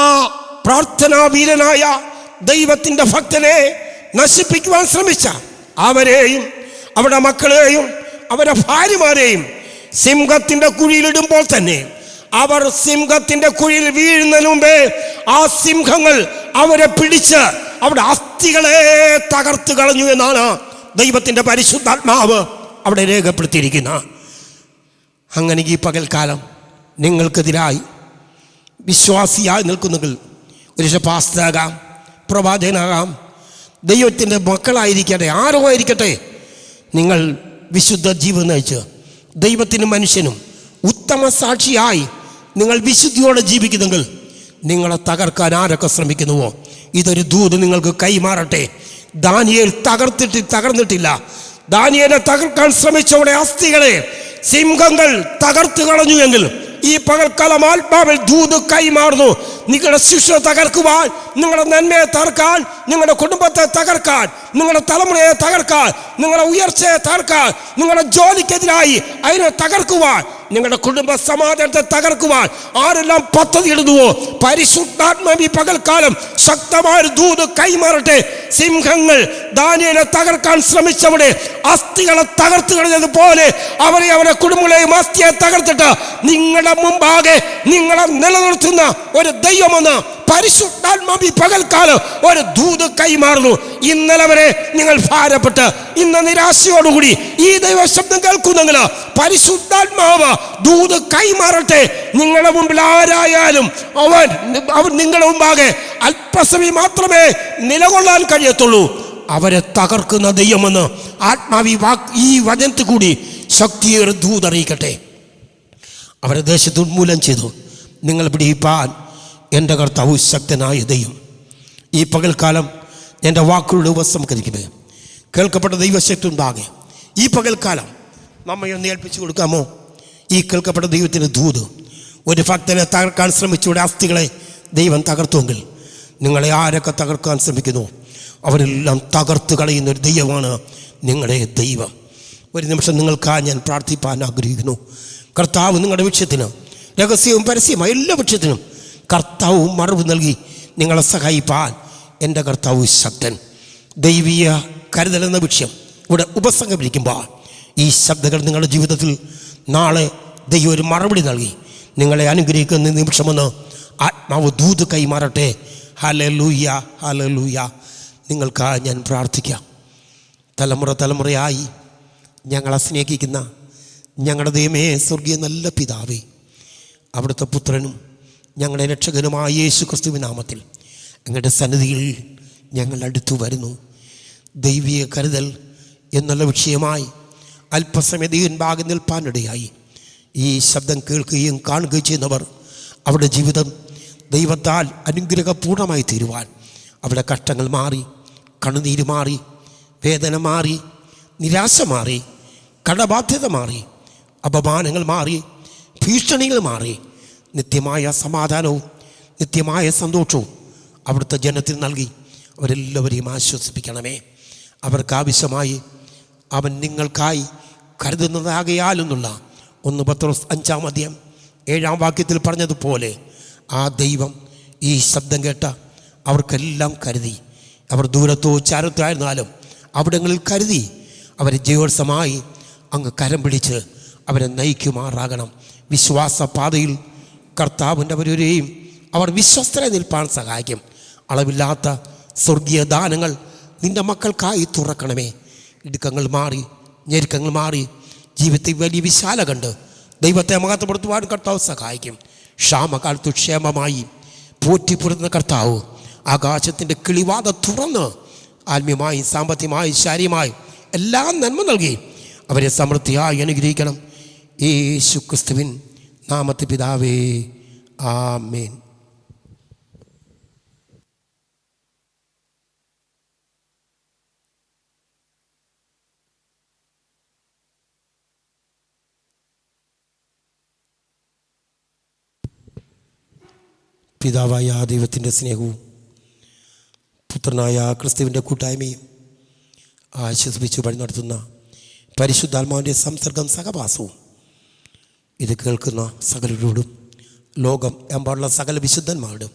പ്രാർത്ഥനാ വീരനായ ദൈവത്തിൻ്റെ ഭക്തനെ നശിപ്പിക്കുവാൻ ശ്രമിച്ച അവരെയും അവരുടെ മക്കളെയും അവരുടെ ഭാര്യമാരെയും സിംഹത്തിൻ്റെ കുഴിയിലിടുമ്പോൾ തന്നെ അവർ സിംഹത്തിന്റെ കുഴിയിൽ വീഴുന്നതിന് മുമ്പേ ആ സിംഹങ്ങൾ അവരെ പിടിച്ച് അവിടെ അസ്ഥികളെ തകർത്ത് കളഞ്ഞു എന്നാണ് ദൈവത്തിന്റെ പരിശുദ്ധാത്മാവ് അവിടെ രേഖപ്പെടുത്തിയിരിക്കുന്ന. അങ്ങനെ ഈ പകൽക്കാലം നിങ്ങൾക്കെതിരായി വിശ്വാസിയായി നിൽക്കുന്നെങ്കിൽ ഒരു പാസ്റ്ററാകാം, പ്രവാചകനാകാം, ദൈവത്തിൻ്റെ മക്കളായിരിക്കട്ടെ, ആരോ ആയിരിക്കട്ടെ, നിങ്ങൾ വിശുദ്ധ ജീവൻ നയിച്ച് ദൈവത്തിനും മനുഷ്യനും ഉത്തമ സാക്ഷിയായി നിങ്ങൾ വിശുദ്ധിയോടെ ജീവിക്കുന്നെങ്കിൽ നിങ്ങളെ തകർക്കാൻ ആരൊക്കെ ശ്രമിക്കുന്നുവോ ഇതൊരു ദൂത് നിങ്ങൾക്ക് കൈമാറട്ടെ. ദാനിയേൽ തകർന്നിട്ടില്ല. ദാനിയേലിനെ തകർക്കാൻ ശ്രമിച്ചവരുടെ അസ്ഥികളെ സിംഹങ്ങൾ തകർത്ത് കളഞ്ഞു എങ്കിൽ ഈ പകൽക്കാലം ആത്മാവിൽ ദൂത് കൈമാറുന്നു. നിങ്ങളുടെ ശിക്ഷ തകർക്കുവാൻ, നിങ്ങളുടെ നന്മയെ തകർക്കാൻ, നിങ്ങളുടെ കുടുംബത്തെ തകർക്കാൻ, നിങ്ങളുടെ തലമുറയെ തകർക്കാൻ, നിങ്ങളുടെ ഉയർച്ചയെ തകർക്കാൻ, നിങ്ങളുടെ ജോലിക്കെതിരായി അതിനെ തകർക്കുവാൻ, നിങ്ങളുടെ കുടുംബ സമാധാനത്തെ തകർക്കുവാൻ ആരെല്ലാം പദ്ധതി ഇടുന്നുവോ പരിശുദ്ധാത്മാവ് ഈ പകൽക്കാലം ശക്തമായ ദൂത് കൈമാറട്ടെ. സിംഹങ്ങൾ ദാനിയേലിനെ തകർക്കാൻ ശ്രമിച്ചവിടെ അസ്ഥികളെ തകർത്ത് കളഞ്ഞതുപോലെ അവരെ കുടുംബങ്ങളെയും അസ്ഥിയെ തകർത്തിട്ട് നിങ്ങളുടെ മുമ്പാകെ നിങ്ങളെ നിലനിർത്തുന്ന ഒരു ദൈവമെന്ന് പരിശുദ്ധാത്മാവ് ഈ പകൽക്കാലം ഒരു ദൂത് കൈമാറുന്നു. ഇന്നലെ വരെ നിങ്ങൾ ഭാരപ്പെട്ട് ഇന്ന് നിരാശയോടുകൂടി ഈ ദൈവ ശബ്ദം കേൾക്കുന്നെങ്കിൽ പരിശുദ്ധാത്മാവ് ദൂത് കൈമാറട്ടെ. നിങ്ങളുടെ മുമ്പിൽ ആരായാലും അവൻ നിങ്ങളുടെ മുമ്പാകെ അല്പസമയം മാത്രമേ നിലകൊള്ളാൻ കഴിയത്തുള്ളൂ. അവരെ തകർക്കുന്ന ദൈവമെന്ന് ആത്മാവി ഈ വചനത്തിൽ കൂടി ശക്തിയേറെ ദൂതറിയിക്കട്ടെ. അവരെ ദേശത്ത് ഉന്മൂലനം ചെയ്തു. നിങ്ങൾ പിടിപ്പാൻ എൻ്റെ കർത്താവ് ശക്തനായ ദൈവം. ഈ പകൽക്കാലം എൻ്റെ വാക്കുകളുടെ ഉപസംഹരിക്കുമേ കേൾക്കപ്പെട്ട ദൈവശക്തി ഉണ്ടാകെ ഈ പകൽക്കാലം നമ്മെ ഒന്ന് ഏൽപ്പിച്ചു കൊടുക്കാമോ? ഈ കേൾക്കപ്പെട്ട ദൈവത്തിൻ്റെ ദൂത് ഒരു ഭക്തനെ തകർക്കാൻ ശ്രമിച്ചൂടെ അസ്ഥികളെ ദൈവം തകർത്തുവെങ്കിൽ നിങ്ങളെ ആരൊക്കെ തകർക്കാൻ ശ്രമിക്കുന്നു അവരെല്ലാം തകർത്ത് കളയുന്ന ഒരു ദൈവമാണ് നിങ്ങളുടെ ദൈവം. ഒരു നിമിഷം നിങ്ങൾക്കായി ഞാൻ പ്രാർത്ഥിപ്പാൻ ആഗ്രഹിക്കുന്നു. കർത്താവ് നിങ്ങളുടെ വിഷയത്തിന് രഹസ്യവും പരസ്യവും എല്ലാ വിഷയത്തിനും കർത്താവ് മറുപടി നൽകി നിങ്ങളെ സഹായിപ്പാൻ എൻ്റെ കർത്താവ് ശക്തൻ. ദൈവീയ കരുതൽ എന്ന വിഷയം ഇവിടെ ഉപസംഹരിക്കുമ്പോൾ ഈ ശബ്ദങ്ങൾ നിങ്ങളുടെ ജീവിതത്തിൽ നാളെ ദൈവം ഒരു മറുപടി നൽകി നിങ്ങളെ അനുഗ്രഹിക്കുന്ന നിമിഷമെന്ന് ആത്മാവ് ദൂത് കൈമാറട്ടെ. Hallelujah, hallelujah. നിങ്ങൾക്കായി ഞാൻ പ്രാർത്ഥിക്കാം. തലമുറയായി ഞങ്ങളെ സ്നേഹിക്കുന്ന ഞങ്ങളുടെ ദൈവമേ, സ്വർഗീയ നല്ല പിതാവേ, അവിടുത്തെ പുത്രനും ഞങ്ങളുടെ രക്ഷകനുമായ യേശു ക്രിസ്തുവിൻ നാമത്തിൽ ഞങ്ങളുടെ സന്നിധിയിൽ ഞങ്ങൾ അടുത്തു വരുന്നു. ദൈവീയ കരുതൽ എന്നുള്ള വിഷയമായി അല്പസമയം ദൈവൻഭാഗം നിൽപ്പാനിടയായി ഈ ശബ്ദം കേൾക്കുകയും കാണുകയും ചെയ്യുന്നവർ അവരുടെ ജീവിതം ദൈവത്താൽ അനുഗ്രഹപൂർണമായി തീരുവാൻ അവരുടെ കഷ്ടങ്ങൾ മാറി, കണ്ണുനീര് മാറി, വേദന മാറി, നിരാശ മാറി, കടബാധ്യത മാറി, അപമാനങ്ങൾ മാറി, ഭീഷണികൾ മാറി, നിത്യമായ സമാധാനവും നിത്യമായ സന്തോഷവും അവിടുത്തെ ജനത്തിൽ നൽകി അവരെല്ലാവരെയും ആശ്വസിപ്പിക്കണമേ. അവർക്കാവശ്യമായി അവൻ നിങ്ങൾക്കായി കരുതുന്നതാകയാലെന്നുള്ള 1 പത്രോസ് 5-7 പറഞ്ഞതുപോലെ ആ ദൈവം ഈ ശബ്ദം കേട്ട അവർക്കെല്ലാം കരുതി. അവർ ദൂരത്തോ ചാരത്തോ ആയിരുന്നാലും അവിടങ്ങളിൽ കരുതി അവരെ ജീവസമായി അങ്ങ് കരം പിടിച്ച് അവരെ നയിക്കുമാറാകണം. വിശ്വാസപാതയിൽ കർത്താവിൻ്റെ അവരെയും അവർ വിശ്വസ്തരെ നിൽപ്പാൻ സഹായിക്കും. അളവില്ലാത്ത സ്വർഗീയ ദാനങ്ങൾ നിൻ്റെ മക്കൾക്കായി തുറക്കണമേ. ഇടുക്കങ്ങൾ മാറി, ഞെരുക്കങ്ങൾ മാറി, ജീവിതത്തിൽ വലിയ വിശാല കണ്ട് ദൈവത്തെ മഹത്വപ്പെടുത്തുവാൻ കർത്താവ് സഹായിക്കും. ക്ഷാമകാലത്ത് ക്ഷേമമായി പോറ്റിപ്പുറത്തുന്ന കർത്താവ് ആകാശത്തിൻ്റെ കിളിവാത തുറന്ന് ആത്മീയമായി, സാമ്പത്തികമായി, ശാരീരമായി എല്ലാം നന്മ നൽകി അവരെ സമൃദ്ധിയായി അനുഗ്രഹിക്കണം. യേശു ക്രിസ്തുവിൻ നാമത്തിൽ പിതാവേ, ആമേൻ. പിതാവായ ദൈവത്തിൻ്റെ സ്നേഹവും പുത്രനായ ക്രിസ്തുവിൻ്റെ കൂട്ടായ്മയും ആശ്വസിപ്പിച്ച് വഴി നടത്തുന്ന പരിശുദ്ധാത്മാവിൻ്റെ സംസർഗം സഹവാസവും ഇത് കേൾക്കുന്ന സകലരോടും ലോകം എമ്പാടുള്ള സകല വിശുദ്ധന്മാരോടും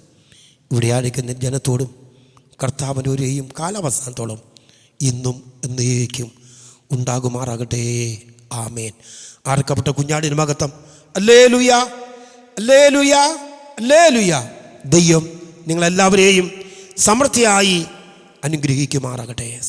ഇവിടെ ആയിരിക്കുന്ന ജനത്തോടും കർത്താവിൻ്റെ ഒരേയും കാലാവസാനത്തോളം ഇന്നും എന്നേക്കും ഉണ്ടാകുമാറാകട്ടെ. ആമേൻ. ആർക്കപ്പെട്ട കുഞ്ഞാടിന് മഹത്വം. Hallelujah, hallelujah, hallelujah. ദൈവം നിങ്ങളെല്ലാവരെയും സമൃദ്ധിയായി അനുഗ്രഹിക്കുമാറാകട്ടെ.